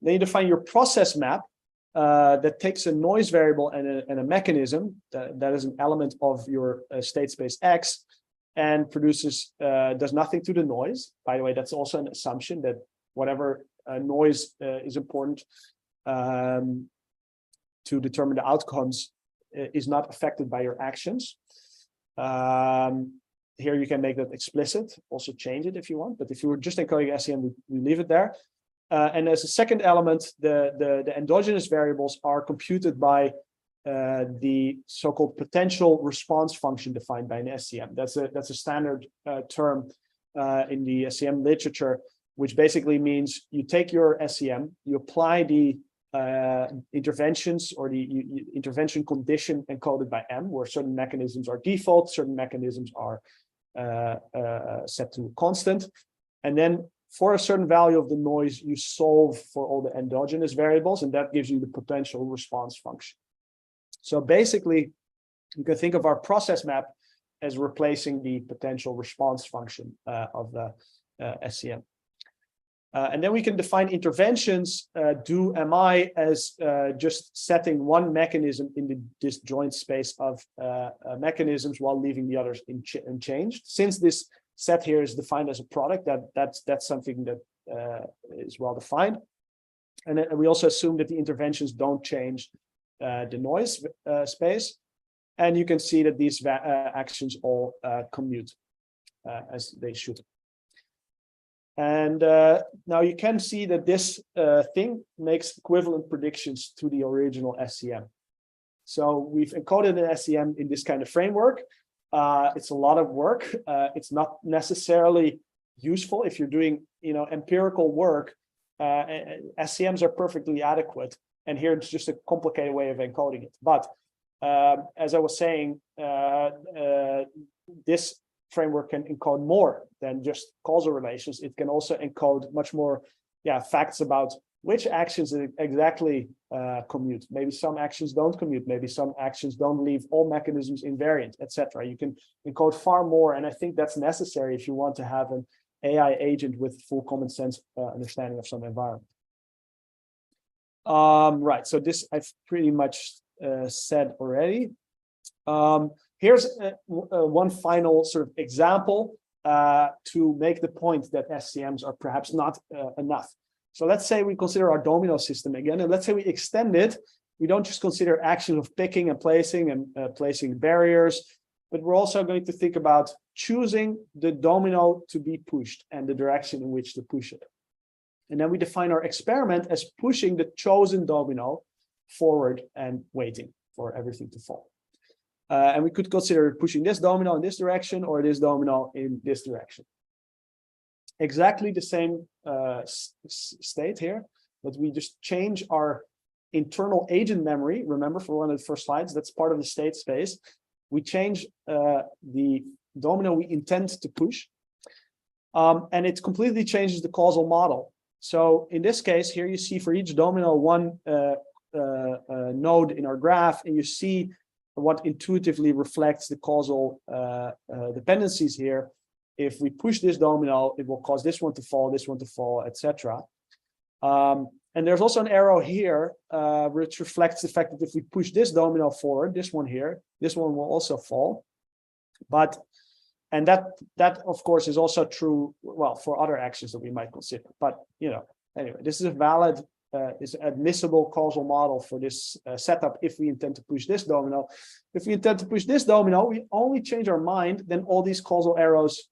Then you define your process map that takes a noise variable and a mechanism that is an element of your state space X, and produces does nothing to the noise. By the way, that's also an assumption that whatever noise is important to determine the outcomes is not affected by your actions. Here you can make that explicit, also change it if you want, but if you were just encoding SEM, we leave it there. And as a second element, the endogenous variables are computed by the so-called potential response function defined by an SEM. That's a standard term in the SEM literature, which basically means you take your SEM, you apply the interventions or the intervention condition encoded by M, where certain mechanisms are default, certain mechanisms are set to constant, and then for a certain value of the noise, you solve for all the endogenous variables, and that gives you the potential response function. So basically, you can think of our process map as replacing the potential response function of the SEM. And then we can define interventions, do MI, as just setting one mechanism in the disjoint space of mechanisms while leaving the others unchanged. Since this set here is defined as a product, that's something that is well defined. And then we also assume that the interventions don't change the noise space. And you can see that these actions all commute as they should. And now you can see that this thing makes equivalent predictions to the original SEM. So we've encoded an SEM in this kind of framework. It's a lot of work. It's not necessarily useful if you're doing, empirical work. SEMs are perfectly adequate, and here it's just a complicated way of encoding it. But as I was saying, this framework can encode more than just causal relations. It can also encode much more, facts about which actions exactly commute. Maybe some actions don't commute. Maybe some actions don't leave all mechanisms invariant, etc. You can encode far more, and I think that's necessary if you want to have an AI agent with full common sense understanding of some environment. Right. So this I've pretty much said already. Here's one final sort of example to make the point that SCMs are perhaps not enough. So let's say we consider our domino system again, and let's say we extend it. We don't just consider actions of picking and placing barriers, but we're also going to think about choosing the domino to be pushed and the direction in which to push it. And then we define our experiment as pushing the chosen domino forward and waiting for everything to fall. And we could consider pushing this domino in this direction or this domino in this direction. Exactly the same state here, but we just change our internal agent memory. Remember, for one of the first slides, that's part of the state space. We change the domino we intend to push, and it completely changes the causal model. So in this case, here you see for each domino one node in our graph, and you see what intuitively reflects the causal dependencies here. If we push this domino, it will cause this one to fall, etc. And there's also an arrow here which reflects the fact that if we push this domino forward, this one here, this one will also fall. And that of course is also true, well, for other actions that we might consider. But anyway, this is a valid, is admissible causal model for this setup if we intend to push this domino. If we intend to push this domino, we only change our mind, then all these causal arrows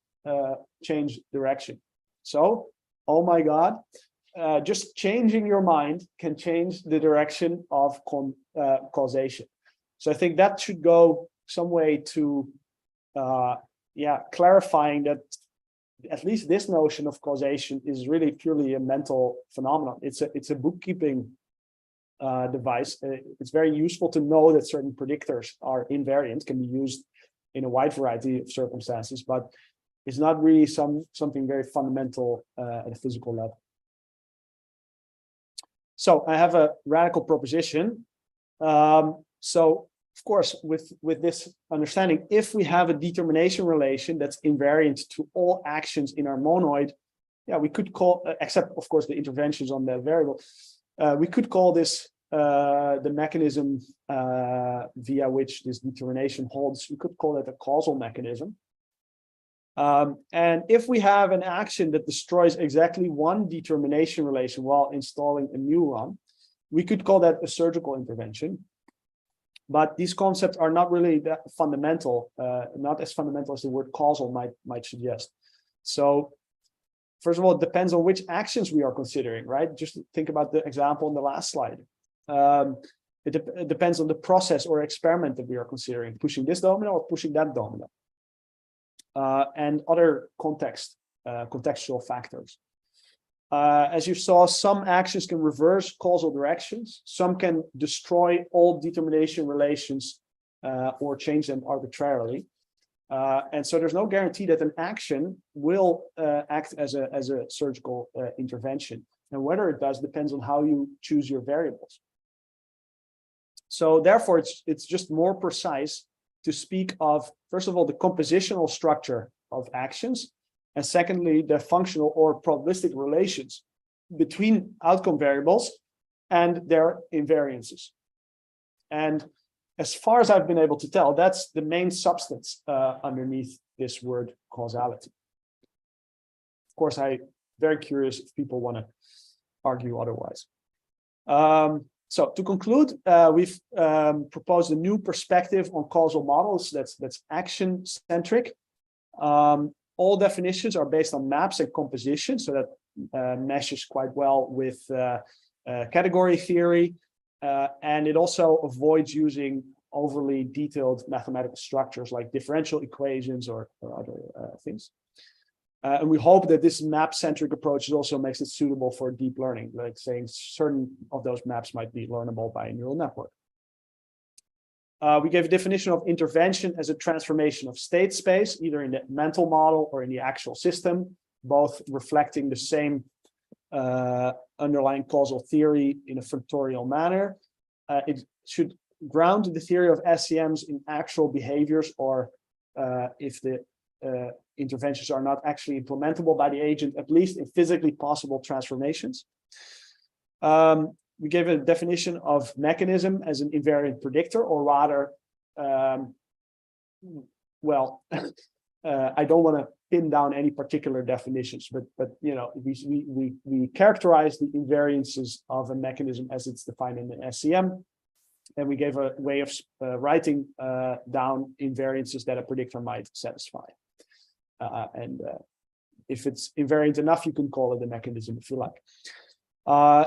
change direction. So, oh my God, just changing your mind can change the direction of causation. So I think that should go some way to clarifying that at least this notion of causation is really purely a mental phenomenon. It's a bookkeeping device. It's very useful to know that certain predictors are invariant, can be used in a wide variety of circumstances, but it's not really something very fundamental at a physical level. So I have a radical proposition. So of course, with this understanding, if we have a determination relation that's invariant to all actions in our monoid, we could call, except of course the interventions on the variable, we could call this the mechanism via which this determination holds. We could call it a causal mechanism. And if we have an action that destroys exactly one determination relation while installing a new one, we could call that a surgical intervention. But these concepts are not really that fundamental, not as fundamental as the word causal might suggest. So first of all, it depends on which actions we are considering, right? Just think about the example on the last slide. It depends on the process or experiment that we are considering, pushing this domino or pushing that domino. And other contextual factors. As you saw, some actions can reverse causal directions. Some can destroy all determination relations or change them arbitrarily. And so there's no guarantee that an action will act as a surgical intervention. And whether it does depends on how you choose your variables. So therefore, it's just more precise to speak of, first of all, the compositional structure of actions, and secondly, the functional or probabilistic relations between outcome variables and their invariances. And as far as I've been able to tell, that's the main substance underneath this word causality. Of course, I'm very curious if people want to argue otherwise. So to conclude, we've proposed a new perspective on causal models that's action-centric. All definitions are based on maps and composition, so that meshes quite well with category theory, and it also avoids using overly detailed mathematical structures like differential equations or other things. And we hope that this map-centric approach also makes it suitable for deep learning, like saying certain of those maps might be learnable by a neural network. We gave a definition of intervention as a transformation of state space, either in the mental model or in the actual system, both reflecting the same underlying causal theory in a factorial manner. It should ground the theory of SCMs in actual behaviors, or if the interventions are not actually implementable by the agent, at least in physically possible transformations. We gave a definition of mechanism as an invariant predictor, or rather, well, I don't want to pin down any particular definitions, but you know, we characterize the invariances of a mechanism as it's defined in the SCM, and we gave a way of writing down invariances that a predictor might satisfy. And if it's invariant enough, you can call it a mechanism if you like.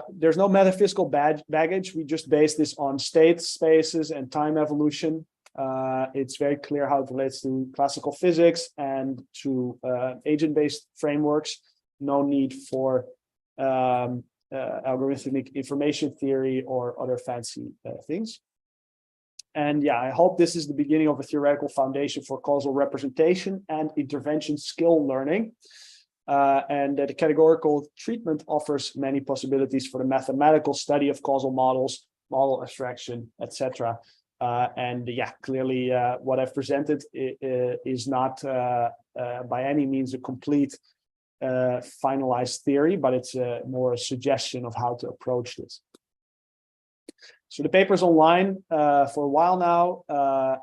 There's no metaphysical baggage. We just base this on state spaces and time evolution. It's very clear how it relates to classical physics and to agent-based frameworks. No need for algorithmic information theory or other fancy things. And yeah, I hope this is the beginning of a theoretical foundation for causal representation and intervention skill learning. And the categorical treatment offers many possibilities for the mathematical study of causal models, model abstraction, etc. And yeah, clearly what I've presented is not by any means a complete finalized theory, but it's more a suggestion of how to approach this. So the paper is online for a while now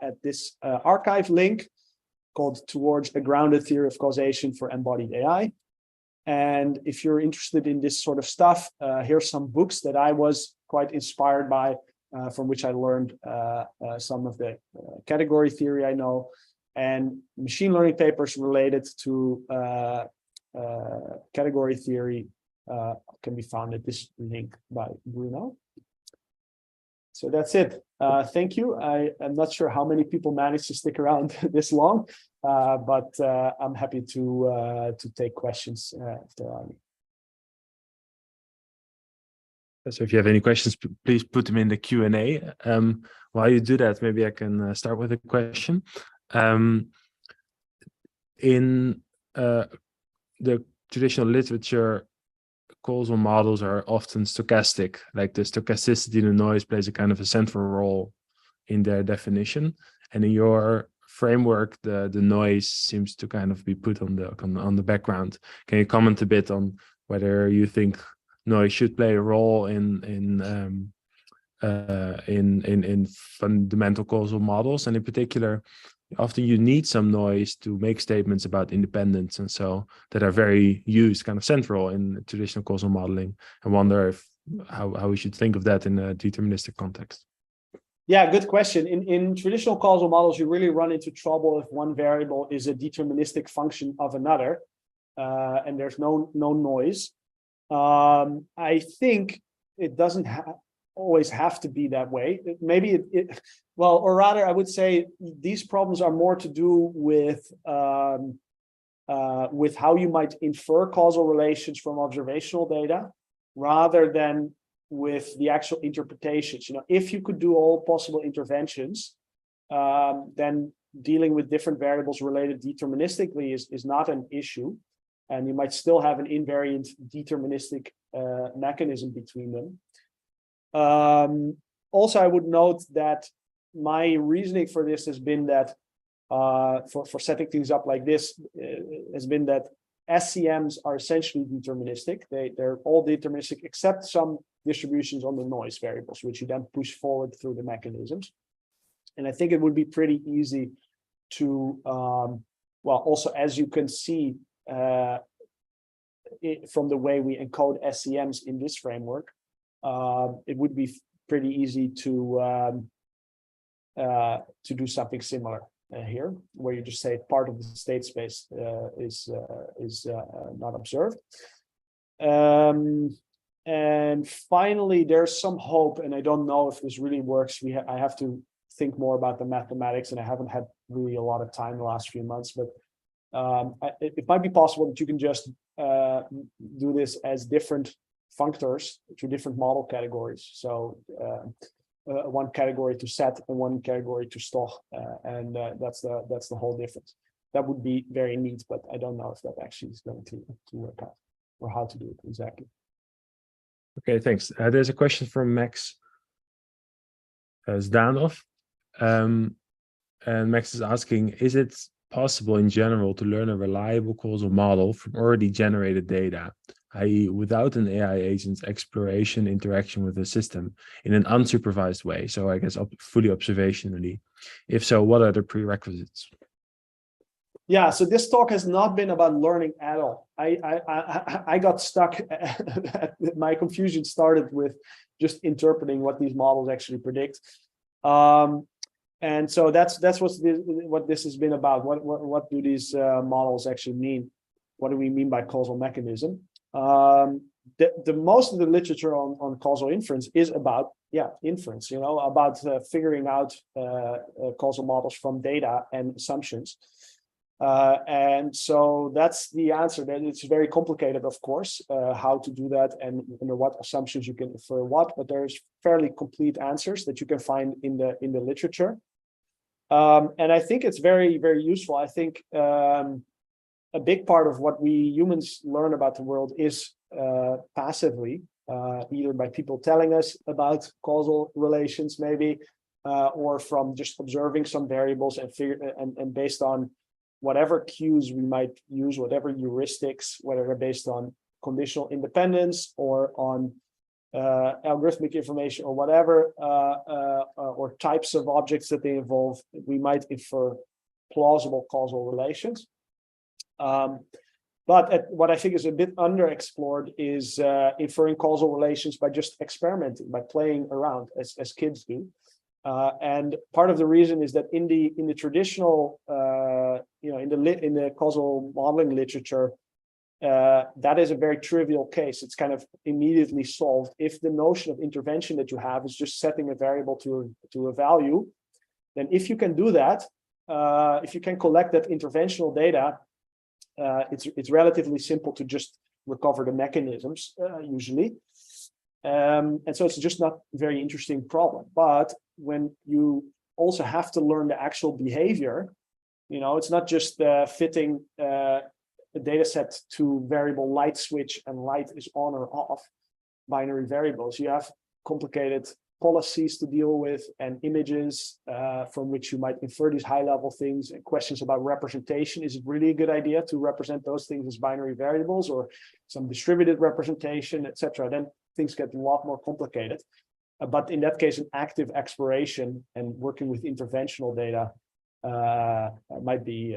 at this archive link called Towards a Grounded Theory of Causation for Embodied AI. And if you're interested in this sort of stuff, here's some books that I was quite inspired by, from which I learned some of the category theory I know, and machine learning papers related to category theory can be found at this link by Bruno. So that's it. Thank you. I'm not sure how many people managed to stick around this long, but I'm happy to take questions if there are any. So if you have any questions, please put them in the Q&A. While you do that, maybe I can start with a question. In the traditional literature, causal models are often stochastic, like the stochasticity, the noise plays a kind of a central role in their definition. And in your framework, the noise seems to kind of be put on the background. Can you comment a bit on whether you think noise should play a role in fundamental causal models, and in particular, often you need some noise to make statements about independence and so that are very used, kind of central in traditional causal modeling. I wonder if how we should think of that in a deterministic context. Yeah, good question. In traditional causal models, you really run into trouble if one variable is a deterministic function of another, and there's no noise. I think it doesn't always have to be that way. Maybe well, or rather, I would say these problems are more to do with how you might infer causal relations from observational data, rather than with the actual interpretations. If you could do all possible interventions, then dealing with different variables related deterministically is not an issue, and you might still have an invariant deterministic mechanism between them. Also, I would note that my reasoning for this has been that for setting things up like this has been that SCMs are essentially deterministic. They're all deterministic except some distributions on the noise variables, which you then push forward through the mechanisms. And I think it would be pretty easy to, well, also as you can see from the way we encode SCMs in this framework, it would be pretty easy to do something similar here, where you just say part of the state space is not observed. And finally, there's some hope, and I don't know if this really works. I have to think more about the mathematics, and I haven't had really a lot of time the last few months, but it might be possible that you can just do this as different functors to different model categories. So one category to set and one category to stoch, and that's the whole difference. That would be very neat, but I don't know if that actually is going to work out, or how to do it exactly. Okay, thanks. There's a question from Max Zdanov, and Max is asking, is it possible in general to learn a reliable causal model from already generated data, i.e. without an AI agent's exploration interaction with the system in an unsupervised way? So I guess fully observationally. If so, what are the prerequisites? Yeah, so this talk has not been about learning at all. I got stuck. My confusion started with just interpreting what these models actually predict, and so that's what this has been about. What do these models actually mean? What do we mean by causal mechanism? The most of the literature on causal inference is about inference. About figuring out causal models from data and assumptions. And so that's the answer. Then it's very complicated, of course, how to do that and under what assumptions you can infer what. But there's fairly complete answers that you can find in the literature, and I think it's very, very useful. I think a big part of what we humans learn about the world is passively, either by people telling us about causal relations, maybe, or from just observing some variables and based on whatever cues we might use, whatever heuristics, whether they're based on conditional independence or on algorithmic information or whatever, or types of objects that they involve, we might infer plausible causal relations. But what I think is a bit underexplored is inferring causal relations by just experimenting, by playing around as kids do. And part of the reason is that in the traditional, in the causal modeling literature, that is a very trivial case. It's kind of immediately solved. If the notion of intervention that you have is just setting a variable to a value, then if you can do that, if you can collect that interventional data, it's relatively simple to just recover the mechanisms usually. And so it's just not a very interesting problem. But when you also have to learn the actual behavior, it's not just fitting a data set to variable light switch and light is on or off binary variables. You have complicated policies to deal with and images from which you might infer these high level things, and questions about representation. Is it really a good idea to represent those things as binary variables or some distributed representation, etc.? Then things get a lot more complicated. But in that case, an active exploration and working with interventional data might be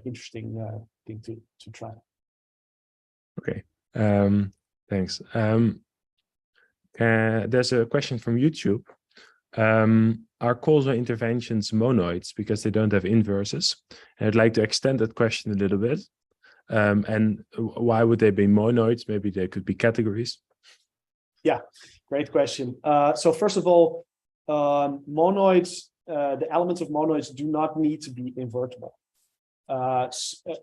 interesting thing to try. Okay, thanks. There's a question from YouTube. Are causal interventions monoids because they don't have inverses? And I'd like to extend that question a little bit. And why would they be monoids? Maybe they could be categories. Yeah, great question. So first of all, monoids, the elements of monoids do not need to be invertible.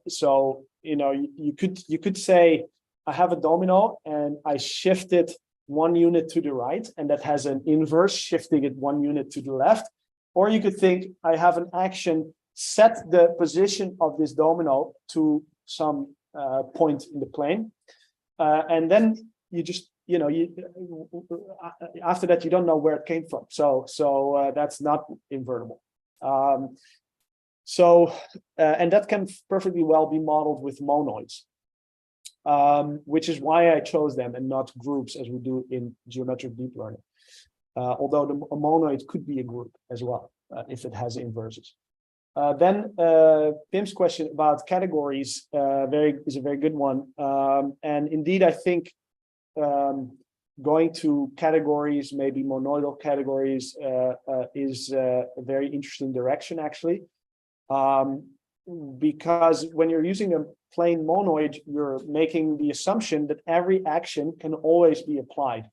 So you could say I have a domino and I shift it 1 unit to the right, and that has an inverse shifting it 1 unit to the left. Or you could think I have an action, set the position of this domino to some point in the plane, and then you just after that you don't know where it came from. So that's not invertible. And that can perfectly well be modeled with monoids. Which is why I chose them and not groups as we do in geometric deep learning. Although a monoid could be a group as well, if it has inverses. Then Pim's question about categories is a very good one. And indeed, I think going to categories, maybe monoidal categories, is a very interesting direction, actually. Because when you're using a plain monoid, you're making the assumption that every action can always be applied.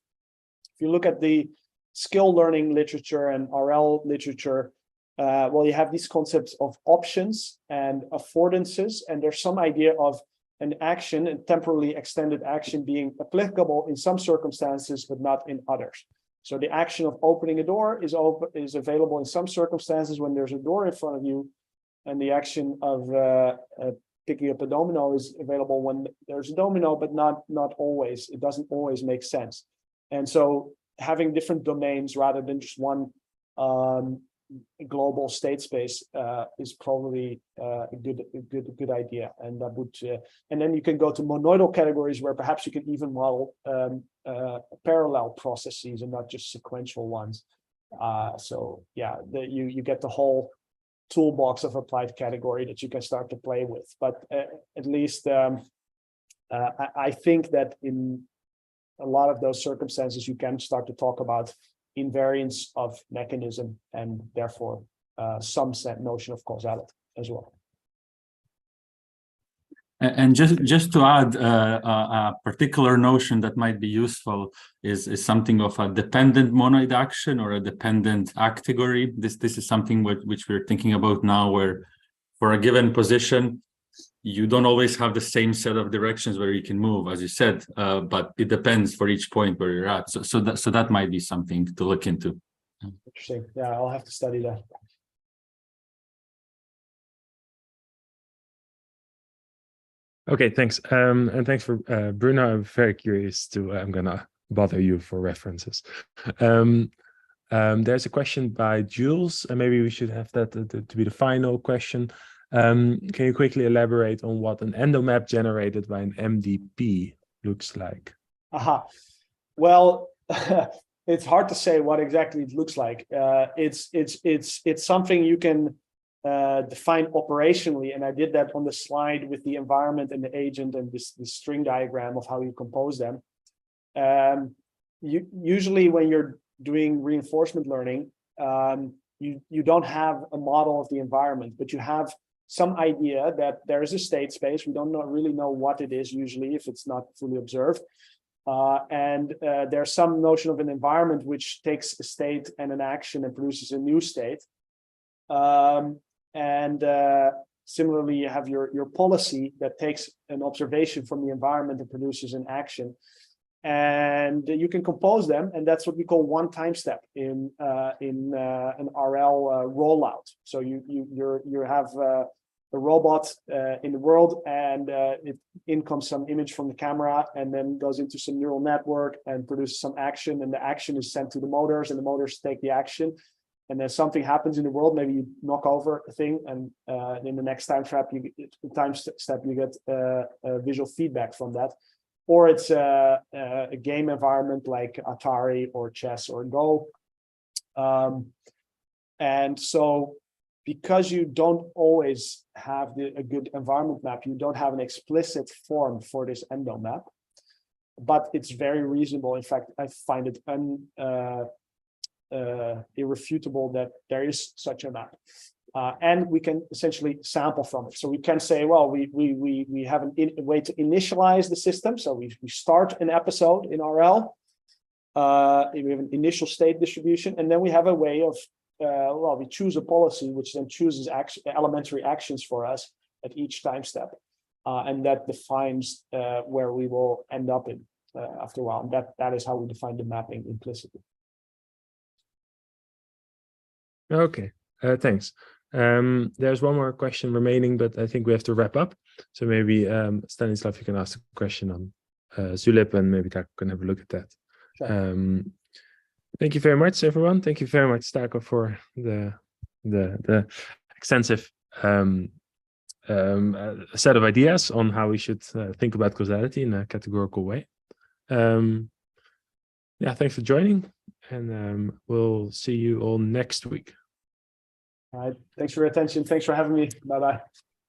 If you look at the skill learning literature and RL literature, well, you have these concepts of options and affordances, and there's some idea of an action, a temporally extended action, being applicable in some circumstances, but not in others. So the action of opening a door is available in some circumstances when there's a door in front of you, and the action of picking up a domino is available when there's a domino, but not always. It doesn't always make sense. And so having different domains rather than just one global state space is probably a good idea. And that would, and then you can go to monoidal categories where perhaps you can even model parallel processes and not just sequential ones. So yeah, you get the whole toolbox of applied category that you can start to play with. But at least I think that in a lot of those circumstances, you can start to talk about invariance of mechanism and therefore some set notion of causality as well. And just to add, a particular notion that might be useful is something of a dependent monoid action or a dependent category. This is something which we're thinking about now, where for a given position, you don't always have the same set of directions where you can move, as you said, but it depends for each point where you're at. So that might be something to look into. Interesting. Yeah, I'll have to study that. Okay, thanks. And thanks for Bruno. I'm very curious to, I'm gonna bother you for references. There's a question by Jules, and maybe we should have that to be the final question. Can you quickly elaborate on what an endomap generated by an MDP looks like? Aha. Well, it's hard to say what exactly it looks like. It's something you can define operationally, and I did that on the slide with the environment and the agent and this string diagram of how you compose them. Usually when you're doing reinforcement learning, you don't have a model of the environment, but you have some idea that there is a state space. We don't really know what it is usually if it's not fully observed. And there's some notion of an environment which takes a state and an action and produces a new state. Similarly, you have your policy that takes an observation from the environment and produces an action. And you can compose them, and that's what we call one time step in an RL rollout. So you have a robot in the world, and in comes some image from the camera, and then goes into some neural network and produces some action, and the action is sent to the motors, and the motors take the action. And then something happens in the world, maybe you knock over a thing, and in the next time step, you get visual feedback from that. Or it's a game environment like Atari or chess or Go. And so because you don't always have a good environment map, you don't have an explicit form for this endo map, but it's very reasonable. In fact, I find it irrefutable that there is such a map. And we can essentially sample from it. So we can say, well, we have a way to initialize the system. So we start an episode in RL. We have an initial state distribution, and then we have a way of, well, we choose a policy which then chooses elementary actions for us at each time step. And that defines where we will end up in after a while. And that is how we define the mapping implicitly. Okay, thanks. There's one more question remaining, but I think we have to wrap up. So maybe Stanislav, you can ask the question on Zulip, and maybe Taco can have a look at that. Sure. Thank you very much, everyone. Thank you very much, Taco, for the extensive set of ideas on how we should think about causality in a categorical way. Yeah, thanks for joining, and we'll see you all next week. All right. Thanks for your attention. Thanks for having me. Bye-bye.